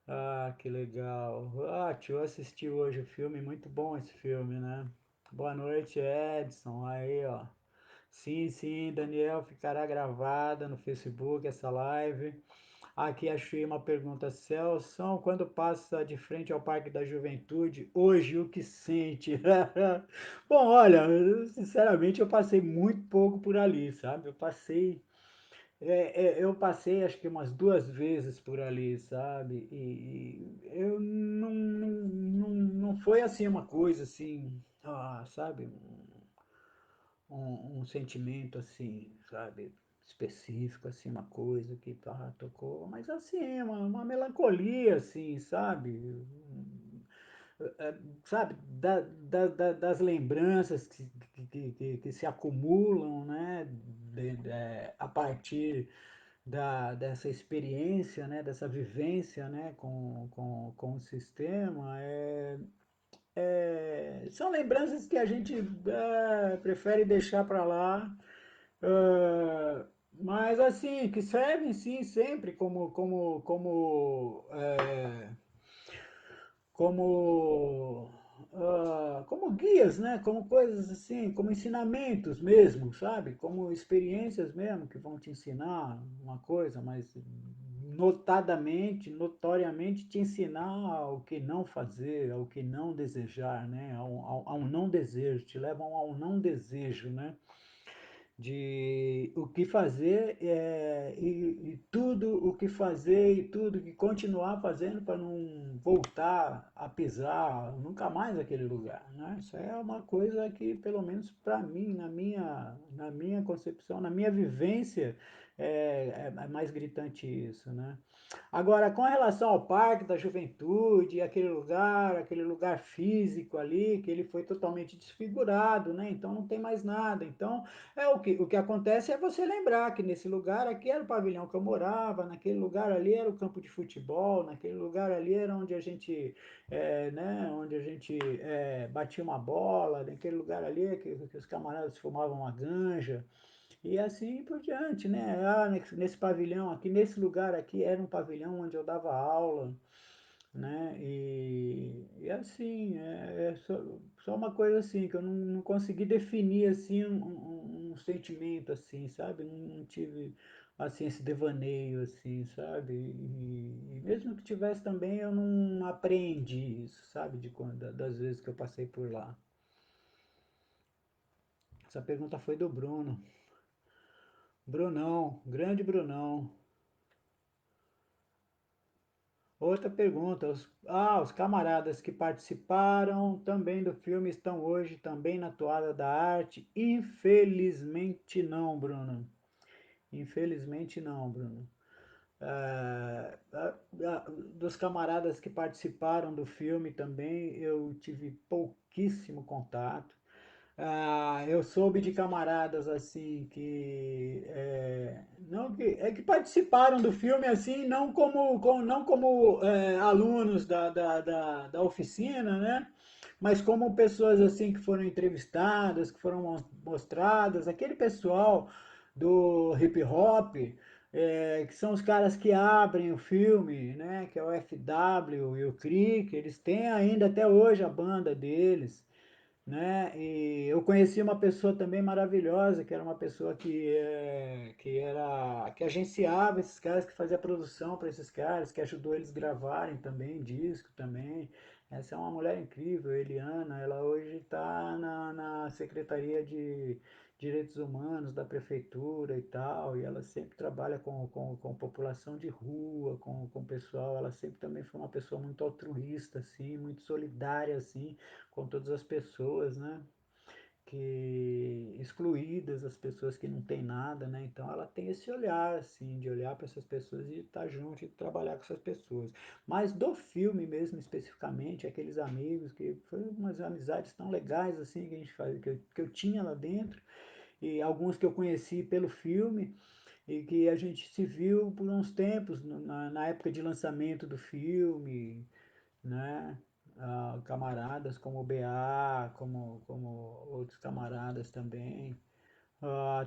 ah, que legal, ah, Tchu assistiu hoje o filme, muito bom esse filme, né? Boa noite, Edson, aí, ó, Sim, sim, Daniel, ficará gravada no Facebook essa live. Aqui achei uma pergunta, Celso, quando passa de frente ao Parque da Juventude, hoje o que sente? Bom, olha, sinceramente eu passei muito pouco por ali, sabe? Eu passei acho que umas duas vezes por ali, sabe? E eu não foi assim uma coisa assim, sabe? Um sentimento assim, sabe? Específico, assim, uma coisa que tocou, mas assim, uma melancolia, assim, sabe? É, sabe, das lembranças que se acumulam, né, a partir dessa experiência, né, dessa vivência, né, com o sistema, são lembranças que a gente prefere deixar para lá, é, mas assim, que servem sim sempre como, como guias, né? Como coisas assim, como ensinamentos mesmo, sabe? Como experiências mesmo que vão te ensinar uma coisa, mas notoriamente te ensinar o que não fazer, ao que não desejar, né? Ao não desejo, te levam ao não desejo, né? De o que fazer e tudo o que fazer e tudo que continuar fazendo para não voltar a pisar nunca mais naquele lugar, né? Isso é uma coisa que, pelo menos para mim, na minha concepção, na minha vivência, é mais gritante isso, né? Agora, com relação ao Parque da Juventude, aquele lugar físico ali, que ele foi totalmente desfigurado, né? Então não tem mais nada. Então, o que acontece é você lembrar que nesse lugar aqui era o pavilhão que eu morava, naquele lugar ali era o campo de futebol, naquele lugar ali era onde a gente, né, onde a gente batia uma bola, naquele lugar ali que os camaradas fumavam uma ganja. E assim por diante, né? Nesse pavilhão aqui, nesse lugar aqui, era um pavilhão onde eu dava aula, né? E assim, é só uma coisa assim, que eu não consegui definir assim um sentimento assim, sabe? Não tive assim esse devaneio assim, sabe? E mesmo que tivesse também, eu não apreendi isso, sabe? Das vezes que eu passei por lá. Essa pergunta foi do Bruno. Brunão, grande Brunão. Outra pergunta, os camaradas que participaram também do filme estão hoje também na toada da arte? Infelizmente não, Bruno. Infelizmente não, Bruno. Dos camaradas que participaram do filme também, eu tive pouquíssimo contato. Eu soube de camaradas assim não que participaram do filme assim, não como alunos da oficina, né? Mas como pessoas assim que foram entrevistadas, que foram mostradas, aquele pessoal do hip hop, que são os caras que abrem o filme, né? Que é o FW e o Crick, eles têm ainda até hoje a banda deles, né? E eu conheci uma pessoa também maravilhosa, que era uma pessoa que agenciava esses caras, que fazia produção para esses caras, que ajudou eles gravarem também disco também. Essa é uma mulher incrível, Eliana. Ela hoje está na Secretaria de Direitos Humanos da prefeitura e tal, e ela sempre trabalha com população de rua, com pessoal. Ela sempre também foi uma pessoa muito altruísta, assim, muito solidária, assim, com todas as pessoas, né? Que excluídas, as pessoas que não têm nada, né? Então ela tem esse olhar, assim, de olhar para essas pessoas e estar junto e trabalhar com essas pessoas. Mas do filme mesmo, especificamente, aqueles amigos, que foram umas amizades tão legais, assim, que a gente faz, que eu tinha lá dentro, e alguns que eu conheci pelo filme, e que a gente se viu por uns tempos, na época de lançamento do filme, né? Camaradas como o BA, como outros camaradas também.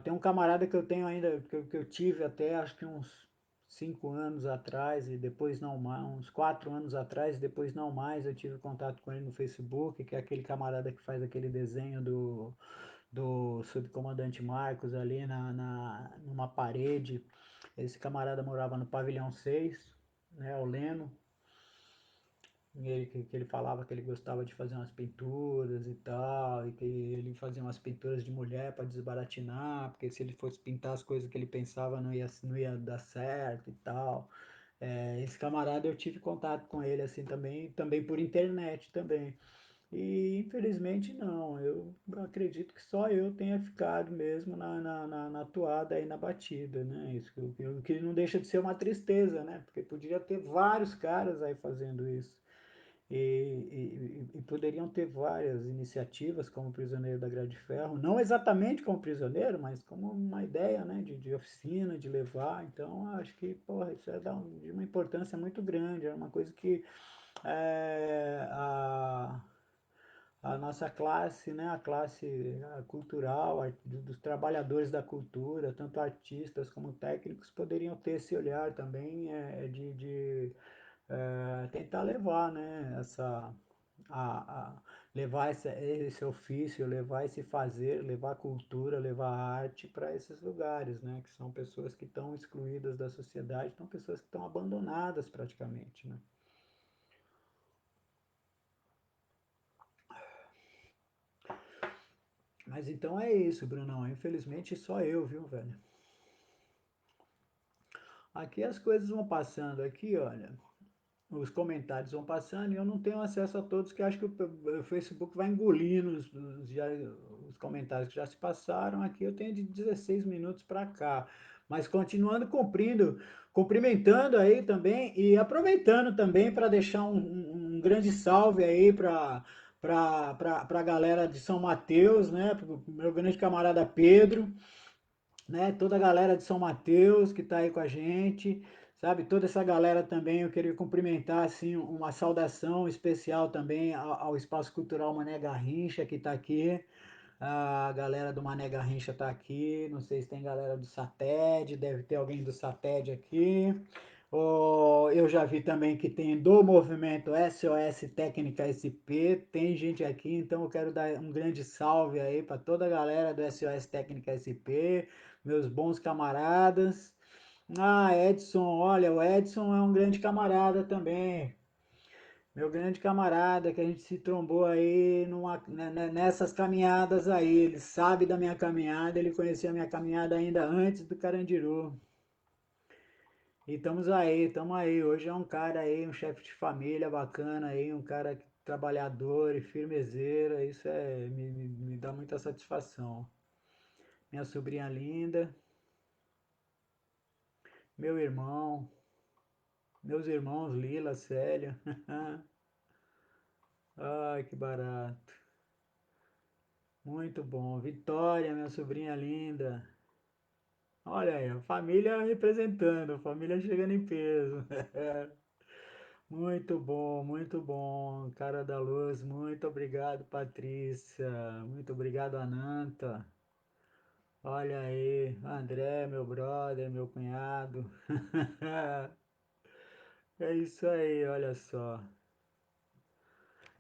Tem um camarada que eu tenho ainda, que eu tive até acho que uns 5 anos atrás, e depois não mais, uns 4 anos atrás, e depois não mais, eu tive contato com ele no Facebook, que é aquele camarada que faz aquele desenho do subcomandante Marcos ali numa parede. Esse camarada morava no pavilhão 6, né, o Leno. Que ele falava que ele gostava de fazer umas pinturas e tal, e que ele fazia umas pinturas de mulher para desbaratinar, porque se ele fosse pintar as coisas que ele pensava não ia dar certo e tal. Esse camarada eu tive contato com ele assim também por internet também. E infelizmente não, eu acredito que só eu tenha ficado mesmo na toada aí na batida, né? Isso que não deixa de ser uma tristeza, né? Porque podia ter vários caras aí fazendo isso. E poderiam ter várias iniciativas como Prisioneiro da Grade de Ferro, não exatamente como prisioneiro, mas como uma ideia, né, de oficina, de levar. Então, acho que, porra, isso é de uma importância muito grande, é uma coisa que é, a nossa classe, né, a classe cultural, dos trabalhadores da cultura, tanto artistas como técnicos, poderiam ter esse olhar também de tentar levar, né, levar esse ofício, levar esse fazer, levar cultura, levar arte para esses lugares, né, que são pessoas que estão excluídas da sociedade, são pessoas que estão abandonadas praticamente, né. Mas então é isso, Brunão. Infelizmente só eu, viu, velho? Aqui as coisas vão passando aqui, olha. Os comentários vão passando e eu não tenho acesso a todos, que acho que o Facebook vai engolindo os comentários que já se passaram. Aqui eu tenho de 16 minutos para cá. Mas continuando cumprimentando aí também e aproveitando também para deixar um grande salve aí para a galera de São Mateus, né? Para o meu grande camarada Pedro, né? Toda a galera de São Mateus que está aí com a gente, sabe? Toda essa galera também, eu queria cumprimentar, assim, uma saudação especial também ao Espaço Cultural Mané Garrincha, que está aqui. A galera do Mané Garrincha está aqui, não sei se tem galera do SATED, deve ter alguém do SATED aqui. Oh, eu já vi também que tem do movimento SOS Técnica SP, tem gente aqui, então eu quero dar um grande salve aí para toda a galera do SOS Técnica SP, meus bons camaradas. Ah, Edson, olha, o Edson é um grande camarada também. Meu grande camarada que a gente se trombou aí nessas caminhadas aí. Ele sabe da minha caminhada, ele conhecia a minha caminhada ainda antes do Carandiru. E estamos aí. Hoje é um cara aí, um chefe de família bacana aí, um cara trabalhador e firmezeira. Isso me dá muita satisfação. Minha sobrinha linda, meu irmão, meus irmãos Lila, Célia. Ai, que barato. Muito bom. Vitória, minha sobrinha linda. Olha aí, a família representando, a família chegando em peso. Muito bom, muito bom. Cara da Luz, muito obrigado, Patrícia. Muito obrigado, Ananta. Olha aí, André, meu brother, meu cunhado. É isso aí, olha só.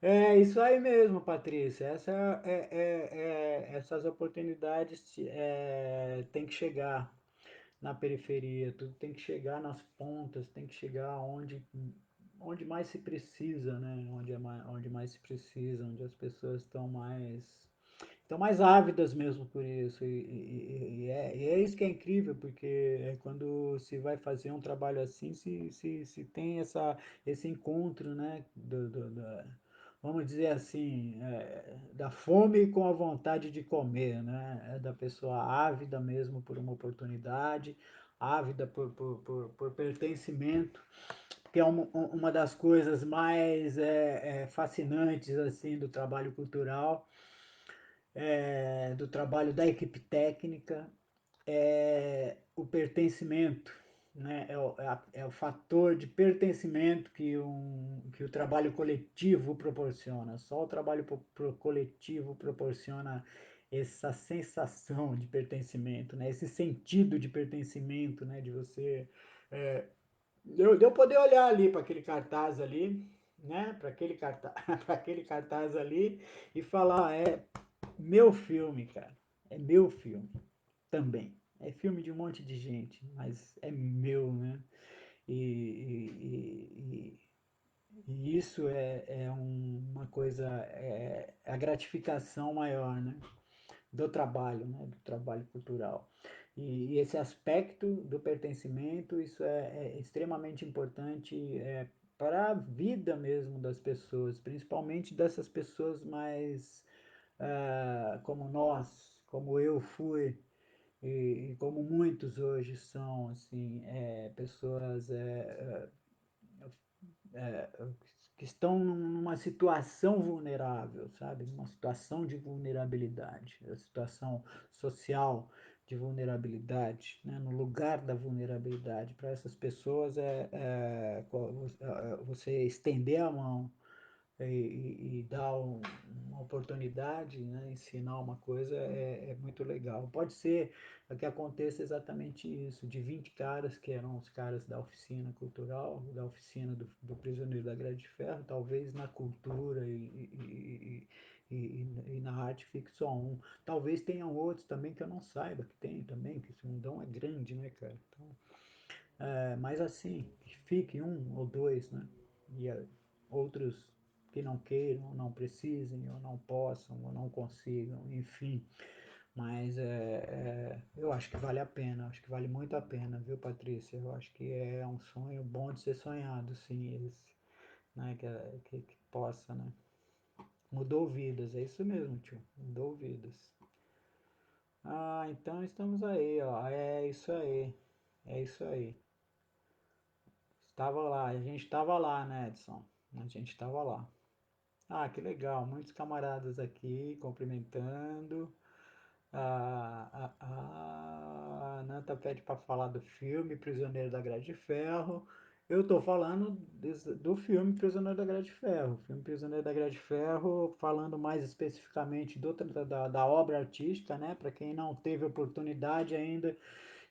É isso aí mesmo, Patrícia. Essas oportunidades tem que chegar na periferia, tudo tem que chegar nas pontas, tem que chegar onde mais se precisa, né? Onde mais se precisa, onde as pessoas estão mais ávidas mesmo por isso. E é isso que é incrível, porque é quando se vai fazer um trabalho assim, se tem esse encontro, né? Vamos dizer assim, da fome com a vontade de comer, né? É da pessoa ávida mesmo por uma oportunidade, ávida por pertencimento, que é uma das coisas mais fascinantes assim do trabalho cultural, do trabalho da equipe técnica, o pertencimento, né? É o fator de pertencimento que o trabalho coletivo proporciona. Só o trabalho coletivo proporciona essa sensação de pertencimento, né? Esse sentido de pertencimento, né? De você de eu poder olhar ali para aquele cartaz ali, né? Para aquele cartaz ali e falar, meu filme, cara. é meu filme também. É filme de um monte de gente, mas é meu, né? E, e isso uma coisa, a gratificação maior, né? Do trabalho, né? Do trabalho cultural. E esse aspecto do pertencimento, isso é extremamente importante para a vida mesmo das pessoas, principalmente dessas pessoas mais como nós, como eu fui, e como muitos hoje são, assim, pessoas é, que estão numa situação vulnerável, sabe? Numa situação de vulnerabilidade, a situação social de vulnerabilidade, né? No lugar da vulnerabilidade. Para essas pessoas você estender a mão e dar uma oportunidade, né, ensinar uma coisa é muito legal. Pode ser que aconteça exatamente isso, de 20 caras que eram os caras da oficina cultural, da oficina do Prisioneiro da Grade de Ferro, talvez na cultura e na arte fique só um. Talvez tenham outros também que eu não saiba que tem também, que esse mundão é grande, né, cara? Então, mas assim, fique um ou dois, né? E outros que não queiram, não precisem, ou não possam, ou não consigam, enfim. Mas eu acho que vale a pena, acho que vale muito a pena, viu, Patrícia? Eu acho que é um sonho bom de ser sonhado, sim, esse, né? Que possa, né? Mudou vidas, é isso mesmo, tio. Mudou vidas. Ah, então estamos aí, ó. É isso aí. É isso aí. Estava lá, a gente estava lá, né, Edson? A gente estava lá. Ah, que legal, muitos camaradas aqui cumprimentando. A Nanta pede para falar do filme Prisioneiro da Grade de Ferro. Eu estou falando do filme Prisioneiro da Grade de Ferro. O filme Prisioneiro da Grade de Ferro, falando mais especificamente da obra artística, né? Para quem não teve oportunidade ainda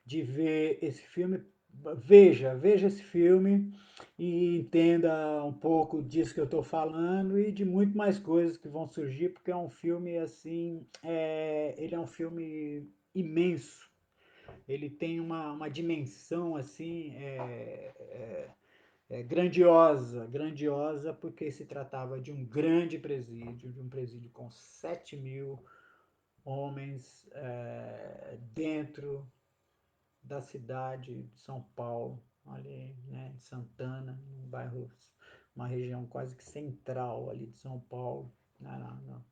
de ver esse filme, veja esse filme e entenda um pouco disso que eu estou falando e de muito mais coisas que vão surgir, porque é um filme assim, ele é um filme imenso. Ele tem uma dimensão assim grandiosa, grandiosa, porque se tratava de um grande presídio, de um presídio com 7.000 homens dentro da cidade de São Paulo, ali, né, de Santana, um bairro, uma região quase que central ali de São Paulo, né,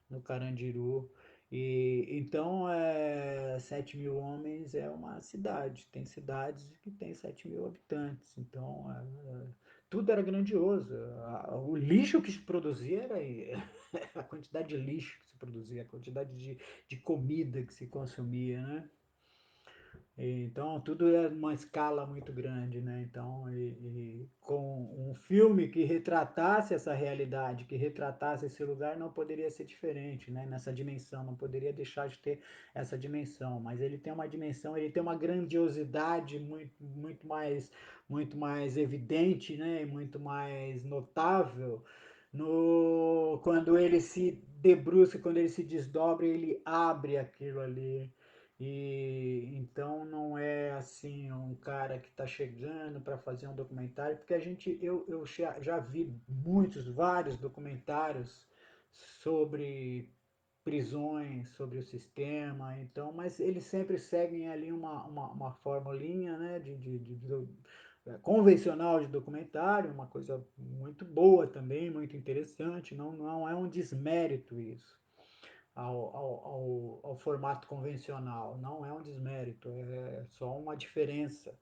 no Carandiru. E então 7.000 homens é uma cidade. Tem cidades que tem 7.000 habitantes. Então tudo era grandioso. O lixo que se produzia era a quantidade de lixo que se produzia, a quantidade de comida que se consumia, né? Então, tudo é uma escala muito grande, né? Então, com um filme que retratasse essa realidade, que retratasse esse lugar, não poderia ser diferente, né? Nessa dimensão, não poderia deixar de ter essa dimensão. Mas ele tem uma dimensão, ele tem uma grandiosidade muito mais evidente, né? E muito mais notável no, quando ele se debruça, quando ele se desdobra, ele abre aquilo ali. E então não é assim um cara que está chegando para fazer um documentário, porque eu já vi vários documentários sobre prisões, sobre o sistema, então, mas eles sempre seguem ali uma formulinha, né, convencional de documentário, uma coisa muito boa também, muito interessante, não é um desmérito isso ao formato convencional. Não é um desmérito, é só uma diferença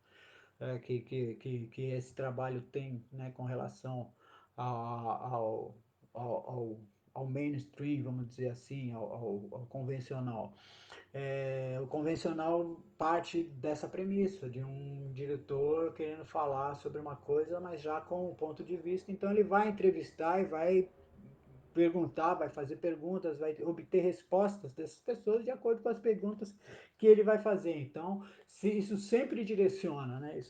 que esse trabalho tem, né, com relação ao, ao, ao mainstream, vamos dizer assim, ao convencional. O convencional parte dessa premissa, de um diretor querendo falar sobre uma coisa, mas já com um ponto de vista, então ele vai entrevistar e vai perguntar, vai fazer perguntas, vai obter respostas dessas pessoas de acordo com as perguntas que ele vai fazer. Então, isso sempre direciona, né?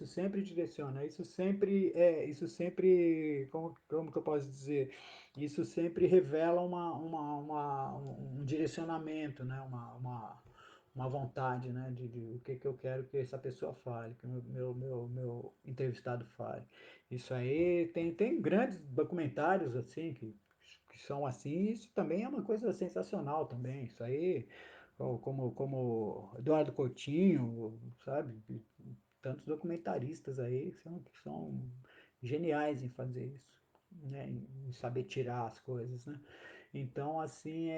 Como que eu posso dizer? Isso sempre revela um direcionamento, né? Uma vontade, né? De o que, que eu quero que essa pessoa fale, que o meu entrevistado fale. Isso aí tem grandes documentários assim que são assim, isso também é uma coisa sensacional também. Isso aí, como Eduardo Coutinho, sabe? Tantos documentaristas aí que são geniais em fazer isso, né? Em saber tirar as coisas, né? Então, assim,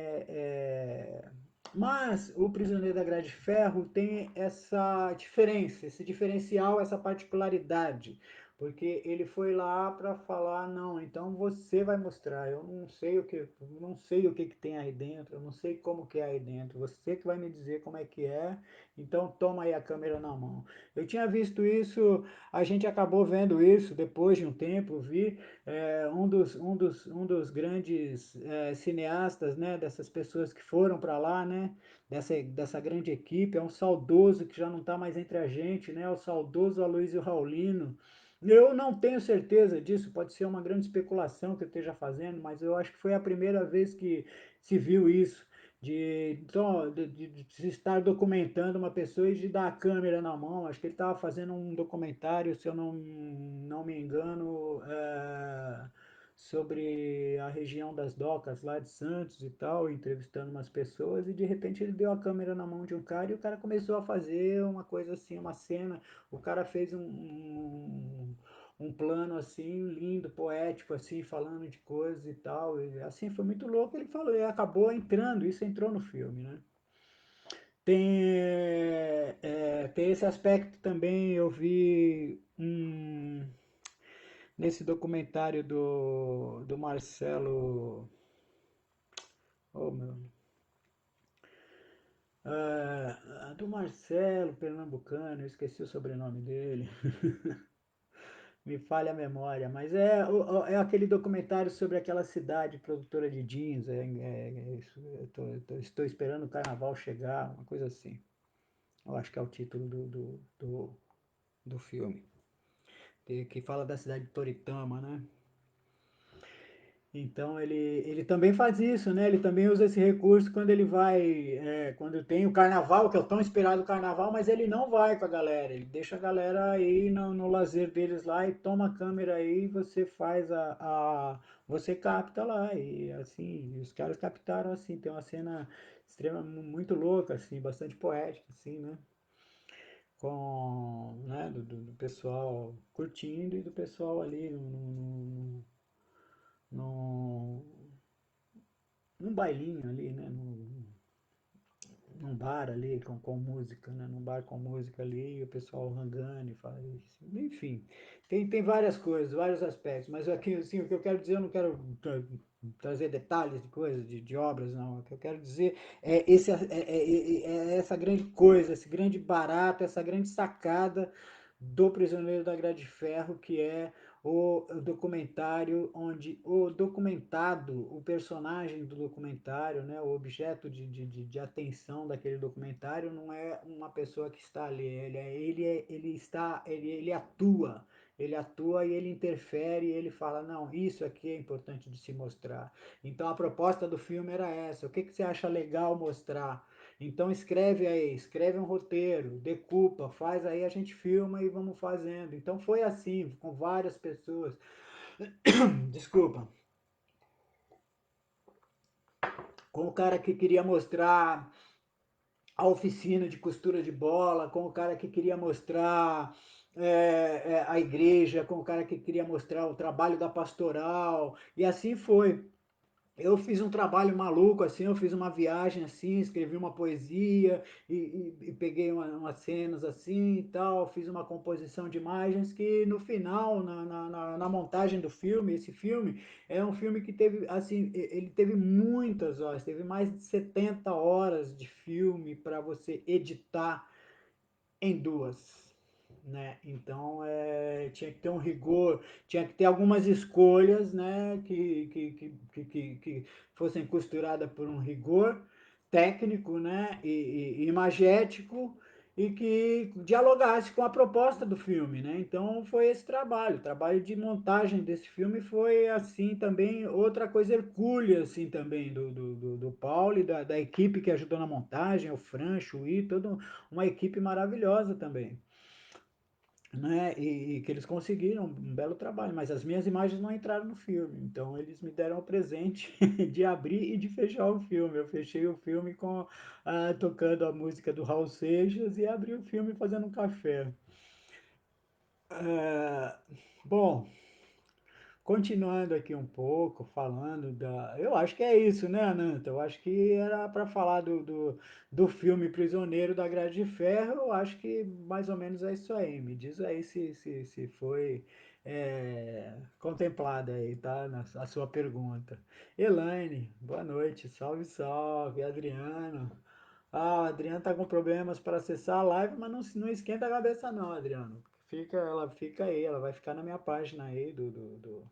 Mas o Prisioneiro da Grade de Ferro tem essa diferença, esse diferencial, essa particularidade, porque ele foi lá para falar, não, então você vai mostrar, eu não sei o que que tem aí dentro, eu não sei como que é aí dentro, você que vai me dizer como é que é, então toma aí a câmera na mão. Eu tinha visto isso, a gente acabou vendo isso depois de um tempo, vi um dos grandes cineastas, né, dessas pessoas que foram para lá, né, dessa grande equipe, é um saudoso que já não está mais entre a gente, né, o saudoso Aloysio Raulino. Eu não tenho certeza disso, pode ser uma grande especulação que eu esteja fazendo, mas eu acho que foi a primeira vez que se viu isso, de se estar documentando uma pessoa e de dar a câmera na mão. Acho que ele estava fazendo um documentário, se eu não me engano, sobre a região das docas lá de Santos e tal, entrevistando umas pessoas, e de repente ele deu a câmera na mão de um cara e o cara começou a fazer uma coisa assim, uma cena. O cara fez um plano assim, lindo, poético, assim, falando de coisas e tal. E, assim, foi muito louco. Ele falou, e acabou entrando, isso entrou no filme, né? Tem esse aspecto também, eu vi nesse documentário do Marcelo. Oh, meu. Do Marcelo Pernambucano, eu esqueci o sobrenome dele. Me falha a memória, mas é aquele documentário sobre aquela cidade produtora de jeans. Estou esperando o carnaval chegar, uma coisa assim. Eu acho que é o título do filme. Que fala da cidade de Toritama, né? Então ele também faz isso, né? Ele também usa esse recurso quando ele vai, quando tem o carnaval, que é o tão esperado carnaval, mas ele não vai com a galera, ele deixa a galera aí no lazer deles lá e toma a câmera aí e você faz você capta lá. E assim, os caras captaram assim, tem uma cena muito louca, assim, bastante poética, assim, né? Né, do pessoal curtindo e do pessoal ali no, num bailinho ali, né? Num bar ali com música, né? Num bar com música ali, e o pessoal rangando e faz. Enfim, tem várias coisas, vários aspectos, mas aqui, assim, o que eu quero dizer, eu não quero trazer detalhes de coisas, de obras, não. O que eu quero dizer é essa grande coisa, esse grande barato, essa grande sacada do Prisioneiro da Grade de Ferro, que é o documentário onde o documentado, o personagem do documentário, né, o objeto de atenção daquele documentário não é uma pessoa que está ali, ele atua e ele interfere e ele fala, não, isso aqui é importante de se mostrar. Então a proposta do filme era essa, o que, que você acha legal mostrar? Então escreve aí, escreve um roteiro, decupa, faz aí, a gente filma e vamos fazendo. Então foi assim, com várias pessoas. Desculpa. Com o cara que queria mostrar a oficina de costura de bola, com o cara que queria mostrar a igreja, com o cara que queria mostrar o trabalho da pastoral, e assim foi. Eu fiz um trabalho maluco, assim, eu fiz uma viagem assim, escrevi uma poesia e peguei umas cenas assim e tal, fiz uma composição de imagens que no final, na montagem do filme, esse filme é um filme que teve, assim, ele teve muitas horas, teve mais de 70 horas de filme para você editar em duas. né? Então, tinha que ter um rigor, tinha que ter algumas escolhas, né, que fossem costuradas por um rigor técnico, né, e imagético, e que dialogasse com a proposta do filme, né? Então foi esse trabalho, o trabalho de montagem desse filme foi assim também outra coisa hercúlea assim também do Paulo e da equipe que ajudou na montagem, o Francho, o I, toda uma equipe maravilhosa também, né? E que eles conseguiram um belo trabalho, mas as minhas imagens não entraram no filme, então eles me deram o presente de abrir e de fechar o filme. Eu fechei o filme com tocando a música do Raul Seixas e abri o filme fazendo um café. Ah, bom, continuando aqui um pouco, falando da. Eu acho que é isso, né, Ananta? Eu acho que era para falar do filme Prisioneiro da Grade de Ferro. Eu acho que mais ou menos é isso aí. Me diz aí se foi contemplada aí, tá? A sua pergunta. Elaine, boa noite. Salve, salve. Adriano. Ah, o Adriano tá com problemas para acessar a live, mas não esquenta a cabeça não, Adriano. Ela fica aí, ela vai ficar na minha página aí do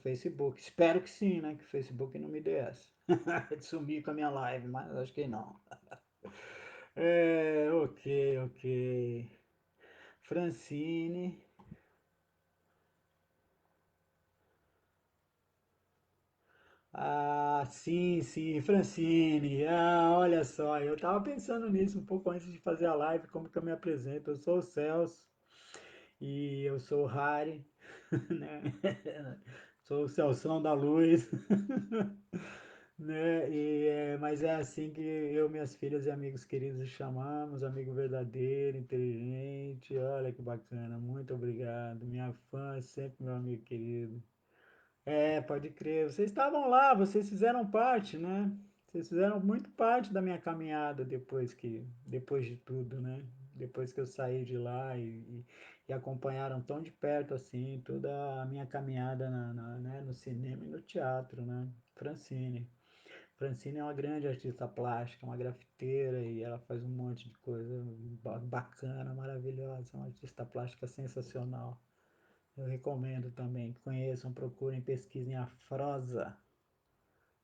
Facebook. Espero que sim, né? Que o Facebook não me dê essa. De sumir com a minha live, mas acho que não. Ok, ok. Francine. Ah, sim, sim, Francine. Ah, olha só, eu tava pensando nisso um pouco antes de fazer a live, como que eu me apresento. Eu sou o Celso e eu sou o Harry, né? Sou o Celção da Luz. Né? Mas é assim que eu, minhas filhas e amigos queridos chamamos, amigo verdadeiro, inteligente, olha que bacana, muito obrigado, minha fã, sempre meu amigo querido. Pode crer, vocês estavam lá, vocês fizeram parte, né? Vocês fizeram muito parte da minha caminhada depois de tudo, né? Depois que eu saí de lá e acompanharam tão de perto assim toda a minha caminhada né, no cinema e no teatro, né? Francine. Francine é uma grande artista plástica, uma grafiteira e ela faz um monte de coisa bacana, maravilhosa. É uma artista plástica sensacional. Eu recomendo também que conheçam, procurem, pesquisem a Froza.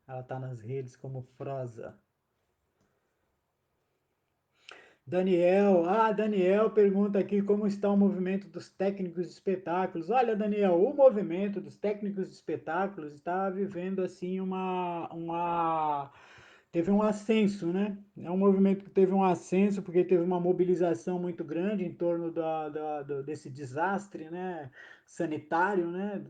Ela está nas redes como Froza. Daniel pergunta aqui como está o movimento dos técnicos de espetáculos. Olha, Daniel, o movimento dos técnicos de espetáculos está vivendo assim teve um ascenso, né? É um movimento que teve um ascenso porque teve uma mobilização muito grande em torno desse desastre, né? Sanitário, né?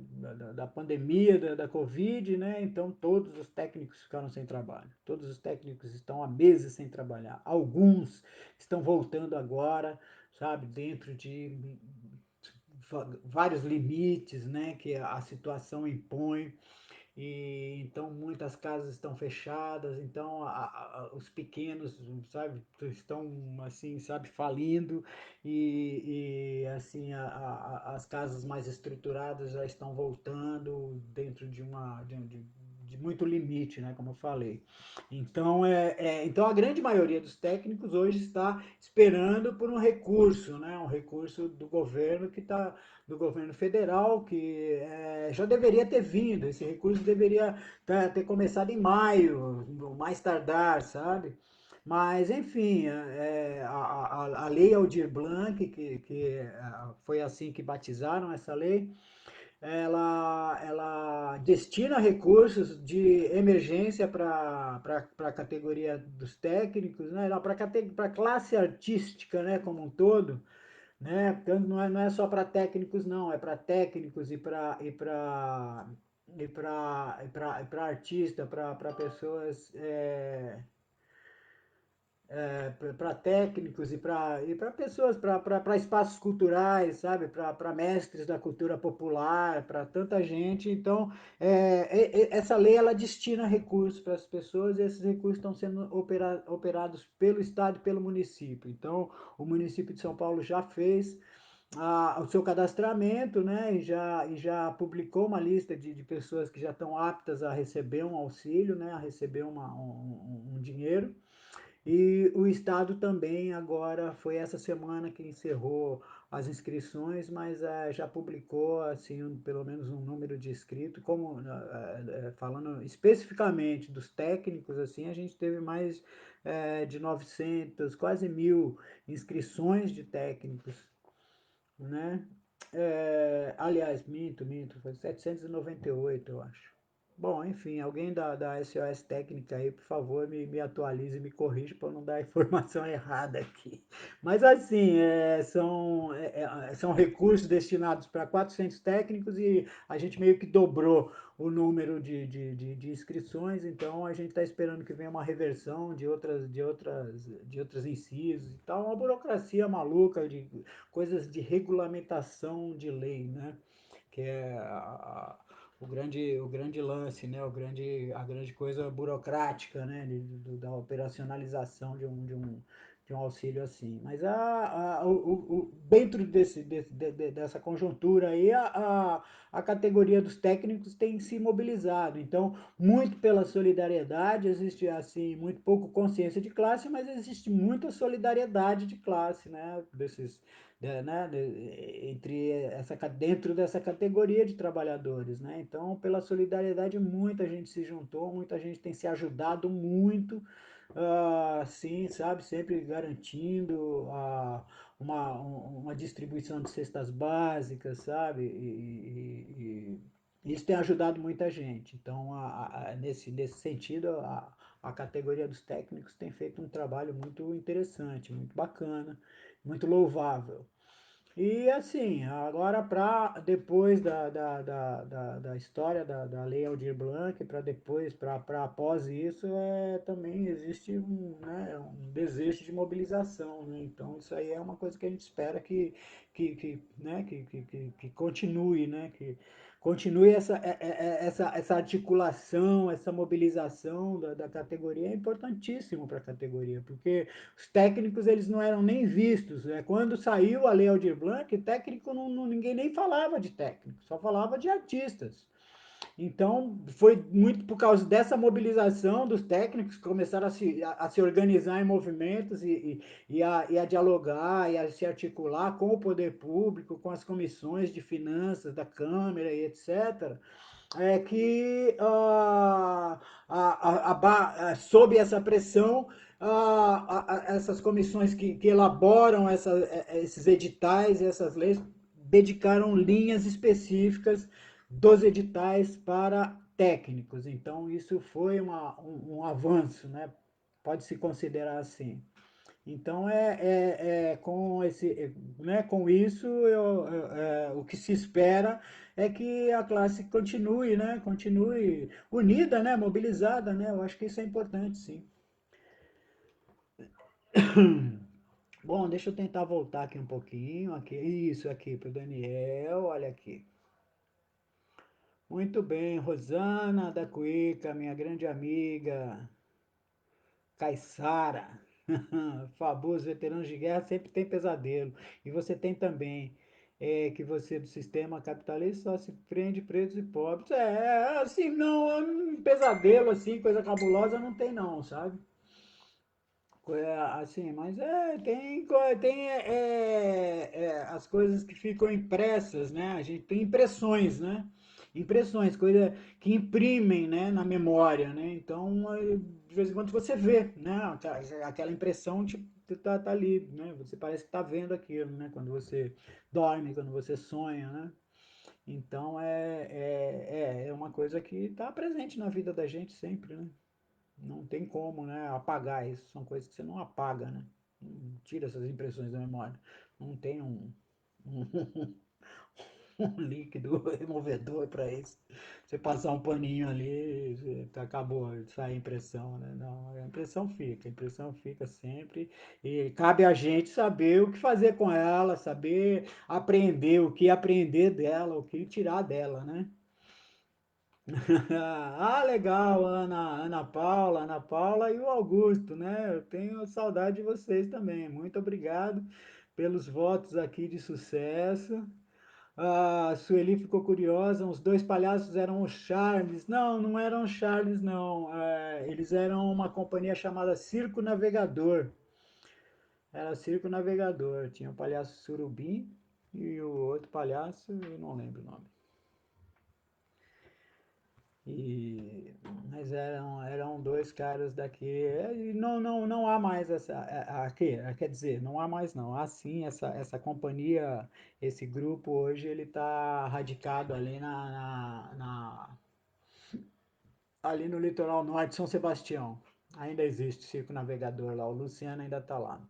Da pandemia, da Covid, né? Então todos os técnicos ficaram sem trabalho. Todos os técnicos estão há meses sem trabalhar. Alguns estão voltando agora, sabe? Dentro de vários limites, né? Que a situação impõe e então muitas casas estão fechadas, então os pequenos, sabe, estão assim, sabe, falindo assim as casas mais estruturadas já estão voltando dentro de muito limite, né, como eu falei. Então, então a grande maioria dos técnicos hoje está esperando por um recurso, né, um recurso do governo que está do governo federal, que já deveria ter vindo, esse recurso deveria ter começado em maio, mais tardar, sabe? Mas, enfim, a lei Aldir Blanc, que foi assim que batizaram essa lei, ela destina recursos de emergência para a categoria dos técnicos, né? Para a classe artística, né, como um todo, né? Portanto, não é só para técnicos, não, é para técnicos e para artista, para pessoas, para técnicos e para pessoas, para espaços culturais, sabe? Para mestres da cultura popular, para tanta gente. Então, essa lei ela destina recursos para as pessoas e esses recursos estão sendo operados pelo Estado e pelo município. Então, o município de São Paulo já fez o seu cadastramento, né, e já publicou uma lista de pessoas que já estão aptas a receber um auxílio, né, a receber um dinheiro. E o Estado também agora foi essa semana que encerrou as inscrições, mas já publicou assim pelo menos um número de inscritos. Como falando especificamente dos técnicos, assim a gente teve mais de 900, quase 1.000 inscrições de técnicos, né? Aliás, minto, foi 798, eu acho. Bom, enfim, alguém da SOS Técnica aí, por favor, me atualize e me corrija para não dar a informação errada aqui. Mas assim, são recursos destinados para 400 técnicos e a gente meio que dobrou o número de inscrições, então a gente está esperando que venha uma reversão de outras incisos e tal, uma burocracia maluca de coisas de regulamentação de lei, né? Que é o grande lance, né? A grande coisa burocrática, né? Da operacionalização de um auxílio assim. Mas dentro dessa conjuntura aí, a categoria dos técnicos tem se mobilizado. Então, muito pela solidariedade, existe assim muito pouco consciência de classe, mas existe muita solidariedade de classe, né? Dentro dessa categoria de trabalhadores, né? Então, pela solidariedade, muita gente se juntou, muita gente tem se ajudado muito, sim, sabe, sempre garantindo uma distribuição de cestas básicas, sabe, e isso tem ajudado muita gente. Então, nesse sentido, a categoria dos técnicos tem feito um trabalho muito interessante, muito bacana, muito louvável. E assim, agora para depois da história da Lei Aldir Blanc, para depois, para após isso, também existe um desejo de mobilização, né? Então isso aí é uma coisa que a gente espera que continue, né? Que continue essa articulação, essa mobilização da categoria é importantíssimo para a categoria, porque os técnicos eles não eram nem vistos. Quando saiu a Lei Aldir Blanc, técnico ninguém nem falava de técnico, só falava de artistas. Então, foi muito por causa dessa mobilização dos técnicos que começaram a se organizar em movimentos e a dialogar e a se articular com o poder público, com as comissões de finanças da Câmara e etc., que sob essa pressão, essas comissões que elaboram esses editais, essas leis, dedicaram linhas específicas dos editais para técnicos. Então, isso foi um avanço, né? Pode-se considerar assim. Então, com isso, o que se espera é que a classe continue, né? Continue unida, né? Mobilizada, né? Eu acho que isso é importante, sim. Bom, deixa eu tentar voltar aqui um pouquinho. Aqui, isso aqui para o Daniel. Olha aqui. Muito bem, Rosana da Cuica, minha grande amiga, Caissara. Fabu, os veteranos de guerra sempre tem pesadelo. E você tem também. Que você do sistema capitalista só se prende pretos e pobres. Assim, não, um pesadelo assim, coisa cabulosa não tem não, sabe? Assim, mas tem as coisas que ficam impressas, né? A gente tem impressões, né? Impressões, coisa que imprimem, né, na memória, né? Então, de vez em quando você vê, né? Aquela impressão tipo, tá ali, né? Você parece que tá vendo aquilo, né? Quando você dorme, quando você sonha, né? Então, é uma coisa que está presente na vida da gente sempre, né? Não tem como, né, apagar isso. São coisas que você não apaga, né? Não tira essas impressões da memória. Não tem um, um líquido removedor para isso. Você passar um paninho ali, acabou, sai a impressão, né? Não, a impressão fica sempre. E cabe a gente saber o que fazer com ela, saber aprender, o que aprender dela, o que tirar dela, né? Legal, Ana Paula e o Augusto, né? Eu tenho saudade de vocês também. Muito obrigado pelos votos aqui de sucesso. A Sueli ficou curiosa, os dois palhaços eram os Charles. Não, não eram os Charles, não. Eles eram uma companhia chamada Circo Navegador. Era Circo Navegador. Tinha o palhaço Surubim e o outro palhaço, eu não lembro o nome. E, mas eram dois caras daqui. E não há mais essa. Aqui, quer dizer, não há mais não. Há sim essa companhia, esse grupo hoje ele está radicado ali ali no litoral norte de São Sebastião. Ainda existe Circo Navegador lá, o Luciano ainda está lá.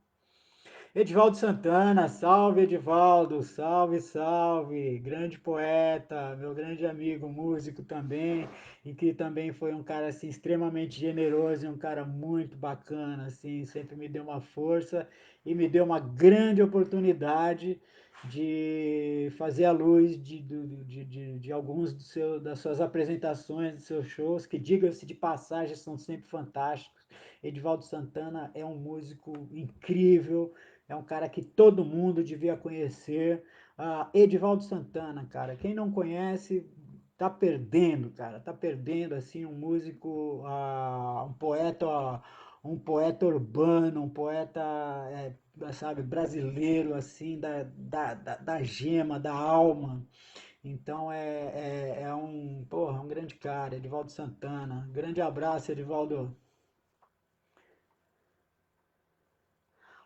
Edivaldo Santana, salve Edivaldo, salve, salve, grande poeta, meu grande amigo, músico também, e que também foi um cara assim extremamente generoso e um cara muito bacana, assim, sempre me deu uma força e me deu uma grande oportunidade de fazer a luz de alguns das suas apresentações, dos seus shows, que diga-se de passagem, são sempre fantásticos. Edivaldo Santana é um músico incrível, é um cara que todo mundo devia conhecer. Edivaldo Santana, cara, quem não conhece tá perdendo, cara, tá perdendo assim um músico, um poeta urbano, um poeta, sabe, brasileiro assim da gema, da alma. Então porra, um grande cara, Edivaldo Santana. Grande abraço, Edivaldo.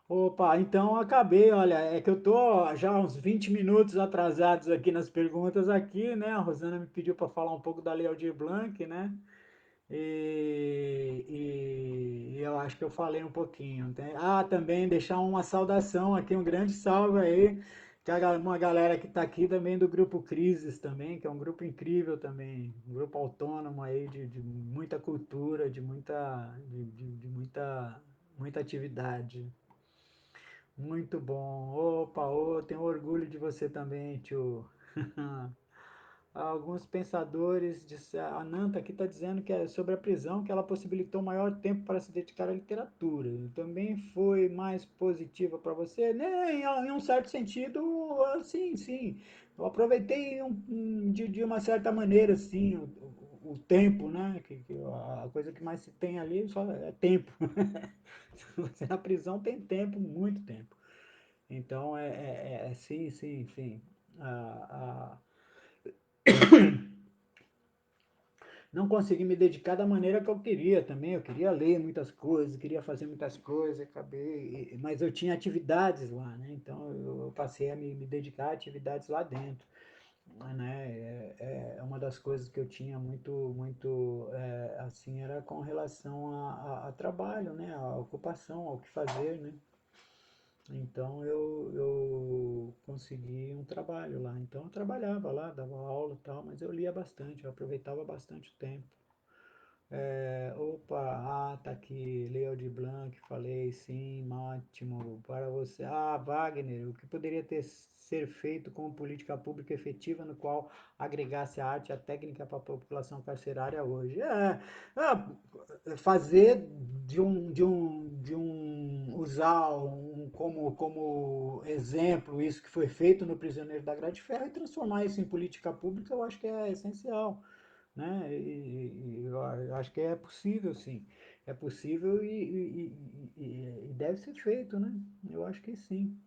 Opa, então acabei, olha, é que eu tô já uns 20 minutos atrasados aqui nas perguntas aqui, né? A Rosana me pediu para falar um pouco da Lei Aldir Blanc, né? E eu acho que eu falei um pouquinho. Também deixar uma saudação aqui, um grande salve aí, que uma galera que está aqui também do Grupo Crises também, que é um grupo incrível também, um grupo autônomo aí de muita cultura, muita atividade. Muito bom. Opa, tenho orgulho de você também, tio. Alguns pensadores, a Nanta aqui está dizendo que é sobre a prisão, que ela possibilitou maior tempo para se dedicar à literatura. Também foi mais positiva para você? Né, em um certo sentido, sim, sim. Eu aproveitei de uma certa maneira, sim, o tempo, né? Que a coisa que mais se tem ali só é tempo. Você na prisão tem tempo, muito tempo. Então, sim, sim, sim. A, não consegui me dedicar da maneira que eu queria também. Eu queria ler muitas coisas, queria fazer muitas coisas, mas eu tinha atividades lá, né? Então eu passei a me dedicar a atividades lá dentro, né? É uma das coisas que eu tinha muito assim era com relação a trabalho, né? A ocupação, ao que fazer, né? Então eu consegui um trabalho lá. Então eu trabalhava lá, dava aula e tal, mas eu lia bastante, eu aproveitava bastante o tempo. Tá aqui, Leo de Blanc, falei, sim, ótimo, para você. Wagner, o que poderia ser feito como política pública efetiva no qual agregasse a arte e a técnica para a população carcerária hoje? Fazer usar como exemplo isso que foi feito no Prisioneiro da Grade de Ferro e transformar isso em política pública, eu acho que é essencial, né? E eu acho que é possível, sim. É possível e deve ser feito, né? Eu acho que sim.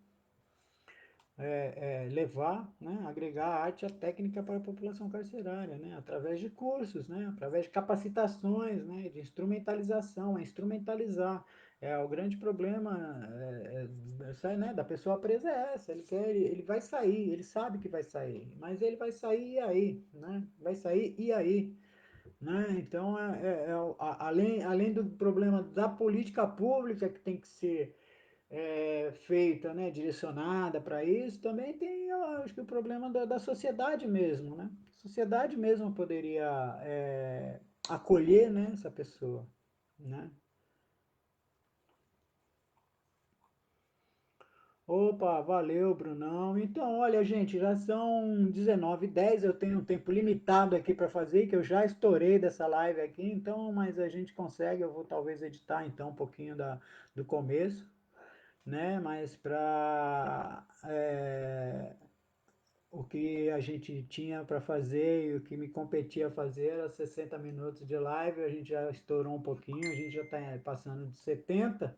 Levar, né, agregar a arte e a técnica para a população carcerária, né, através de cursos, né, através de capacitações, né, de instrumentalização, instrumentalizar. O grande problema né, da pessoa presa é essa, ele vai sair, ele sabe que vai sair, mas ele vai sair e aí, né, vai sair e aí, né, então além do problema da política pública que tem que ser feita, né, direcionada para isso, também tem, eu acho que o problema da sociedade mesmo, né? A sociedade mesmo poderia acolher, né, essa pessoa, né? Opa, valeu, Brunão. Então, olha, gente, já são 19h10, eu tenho um tempo limitado aqui para fazer, que eu já estourei dessa live aqui, então, mas a gente consegue, eu vou talvez editar então um pouquinho do começo, né? Mas para o que a gente tinha para fazer e o que me competia a fazer era 60 minutos de live, a gente já estourou um pouquinho, a gente já está passando de 70.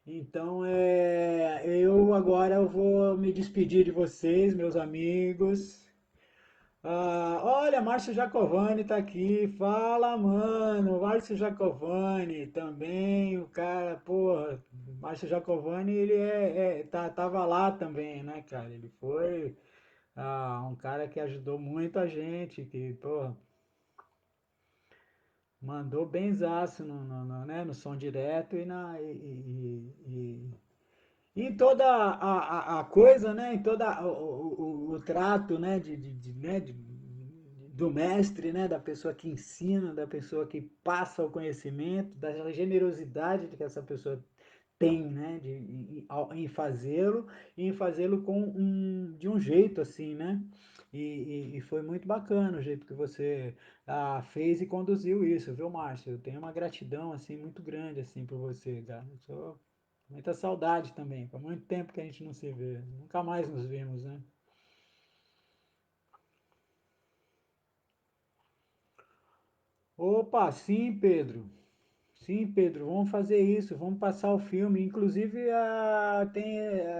Então, eu agora eu vou me despedir de vocês, meus amigos. Olha, Márcio Jacovani tá aqui. Fala, mano. Márcio Jacovani também, o cara, porra, Márcio Jacovani, ele tava lá também, né, cara? Ele foi um cara que ajudou muito a gente, que, porra, mandou benzaço né, no som direto e em toda a coisa, né, em toda o trato, né, do mestre, né, da pessoa que ensina, da pessoa que passa o conhecimento, da generosidade que essa pessoa tem, né, em fazê-lo e em fazê-lo de um jeito assim, né? E foi muito bacana o jeito que você fez e conduziu isso, viu, Márcio? Eu tenho uma gratidão assim muito grande assim por você, cara. Eu sou muita saudade também. Faz muito tempo que a gente não se vê. Nunca mais nos vimos, né? Opa, sim, Pedro. Sim, Pedro, vamos fazer isso, vamos passar o filme. Inclusive,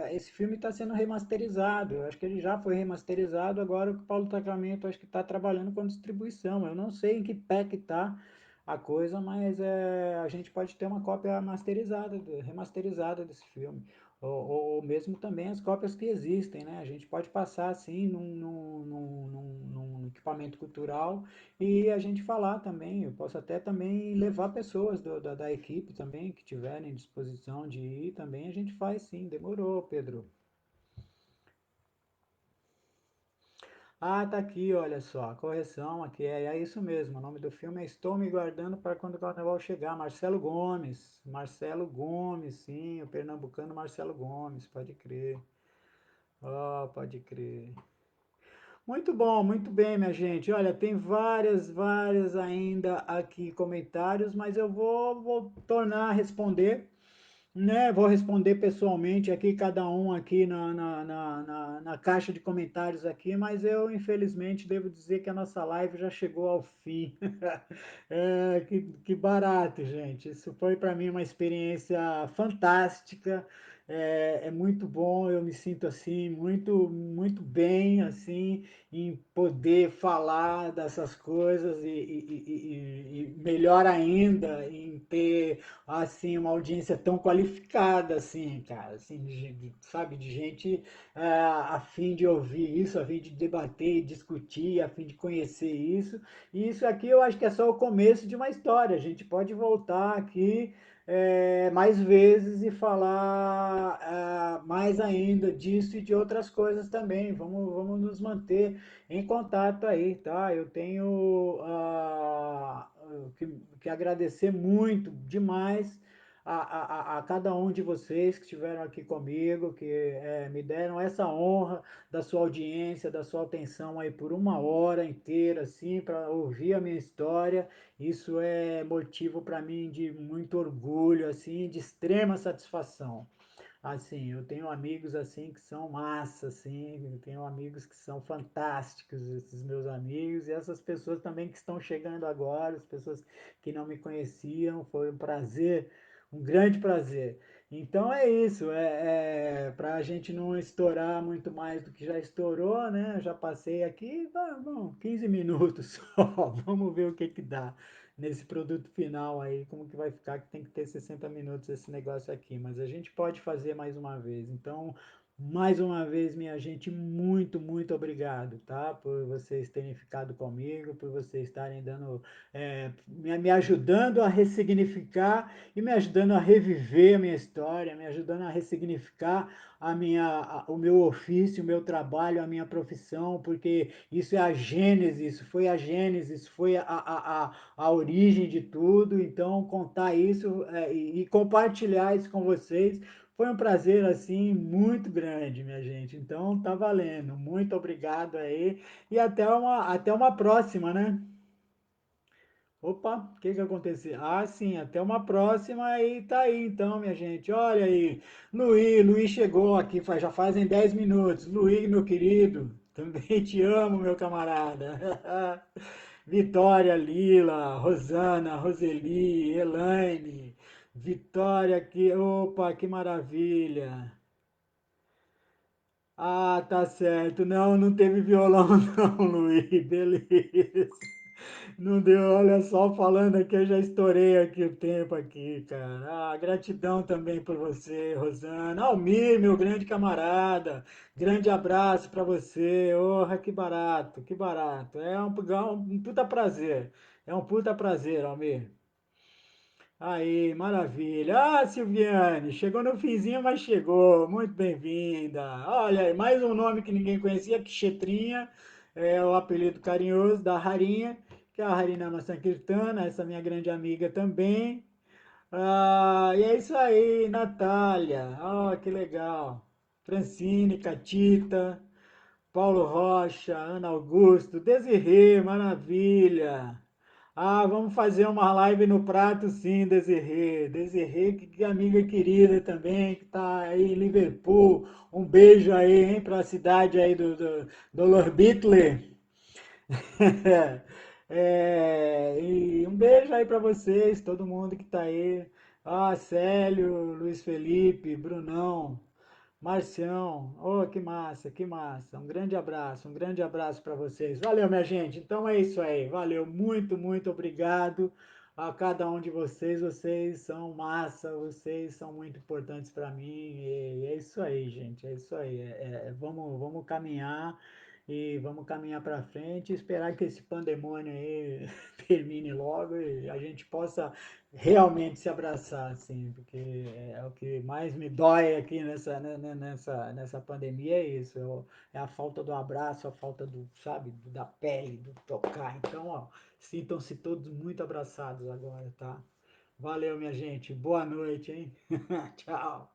esse filme está sendo remasterizado. Eu acho que ele já foi remasterizado. Agora o Paulo Sacramento acho que está trabalhando com distribuição. Eu não sei em que pé que está a coisa, mas a gente pode ter uma cópia masterizada, remasterizada desse filme. Ou mesmo também as cópias que existem, né? A gente pode passar assim num equipamento cultural e a gente falar também, eu posso até também levar pessoas da equipe também que tiverem disposição de ir também, a gente faz sim, demorou, Pedro. Tá aqui, olha só, a correção aqui é isso mesmo, o nome do filme é Estou Me Guardando para Quando o Carnaval Chegar, Marcelo Gomes, sim, o pernambucano Marcelo Gomes, pode crer, pode crer. Muito bom, muito bem, minha gente. Olha, tem várias ainda aqui comentários, mas eu vou tornar a responder, né? Vou responder pessoalmente aqui, cada um aqui na caixa de comentários aqui, mas eu, infelizmente, devo dizer que a nossa live já chegou ao fim. Que barato, gente. Isso foi para mim uma experiência fantástica. É muito bom, eu me sinto assim muito bem assim em poder falar dessas coisas e melhor ainda em ter assim uma audiência tão qualificada assim, cara, assim, sabe, de gente a fim de ouvir isso, a fim de debater, discutir, a fim de conhecer isso. E isso aqui eu acho que é só o começo de uma história. A gente pode voltar aqui mais vezes e falar mais ainda disso e de outras coisas também. Vamos nos manter em contato aí, tá? Eu tenho que agradecer muito demais a cada um de vocês que estiveram aqui comigo, que me deram essa honra da sua audiência, da sua atenção aí por uma hora inteira, assim, para ouvir a minha história. Isso é motivo para mim de muito orgulho, assim, de extrema satisfação. Assim, eu tenho amigos assim que são massa, assim, eu tenho amigos que são fantásticos, esses meus amigos, e essas pessoas também que estão chegando agora, as pessoas que não me conheciam, foi um prazer, um grande prazer. Então é isso, para a gente não estourar muito mais do que já estourou, né? Eu já passei aqui, bom, 15 minutos só, vamos ver o que que dá nesse produto final aí, como que vai ficar, que tem que ter 60 minutos esse negócio aqui, mas a gente pode fazer mais uma vez. Então, mais uma vez, minha gente, muito obrigado, tá? Por vocês terem ficado comigo, por vocês estarem dando, me ajudando a ressignificar e me ajudando a reviver a minha história, me ajudando a ressignificar o meu ofício, o meu trabalho, a minha profissão, porque isso é a gênese, isso foi a gênese, isso foi a origem de tudo. Então, contar isso e compartilhar isso com vocês foi um prazer assim muito grande, minha gente. Então, tá valendo. Muito obrigado aí e até uma próxima, né? Opa, o que que aconteceu? Sim, até uma próxima e tá aí então, minha gente. Olha aí, Luiz chegou aqui, já fazem 10 minutos. Luiz, meu querido, Também te amo, meu camarada. Vitória, Lila, Rosana, Roseli, Elaine, Vitória aqui, opa, que maravilha. Ah, tá certo. Não, não teve violão não, Luiz. Beleza. Não deu, olha só, falando aqui, eu já estourei aqui o tempo aqui, cara. Ah, gratidão também por você, Rosana. Almir, meu grande camarada. Grande abraço para você. Oh, que barato, que barato. É um puta prazer. É um puta prazer, Almir. Aí, maravilha. Ah, Silviane, chegou no finzinho, mas chegou. Muito bem-vinda. Olha aí, mais um nome que ninguém conhecia, que Chetrinha, é o apelido carinhoso da Rarinha, que é a Harina Massankirtana, essa minha grande amiga também. Ah, e é isso aí, Natália. Ah, que legal. Francine, Catita, Paulo Rocha, Ana Augusto, Desirê, maravilha. Ah, vamos fazer uma live no prato, sim, Desirê. Desirê, que amiga querida também, que está aí em Liverpool. Um beijo aí, hein, para a cidade aí do Lord Bittley. E um beijo aí para vocês, todo mundo que está aí. Ah, Célio, Luiz Felipe, Brunão. Marcião, oh, que massa, que massa. Um grande abraço para vocês. Valeu, minha gente. Então é isso aí. Valeu, muito, muito obrigado a cada um de vocês. Vocês são massa, vocês são muito importantes para mim. E é isso aí, gente. É isso aí. Vamos caminhar e vamos caminhar para frente, e esperar que esse pandemônio aí termine logo e a gente possa realmente se abraçar, assim, porque é o que mais me dói aqui nessa pandemia é isso, é a falta do abraço, a falta do, sabe, da pele, do tocar. Então, ó, sintam-se todos muito abraçados agora, tá? Valeu, minha gente. Boa noite, hein? Tchau.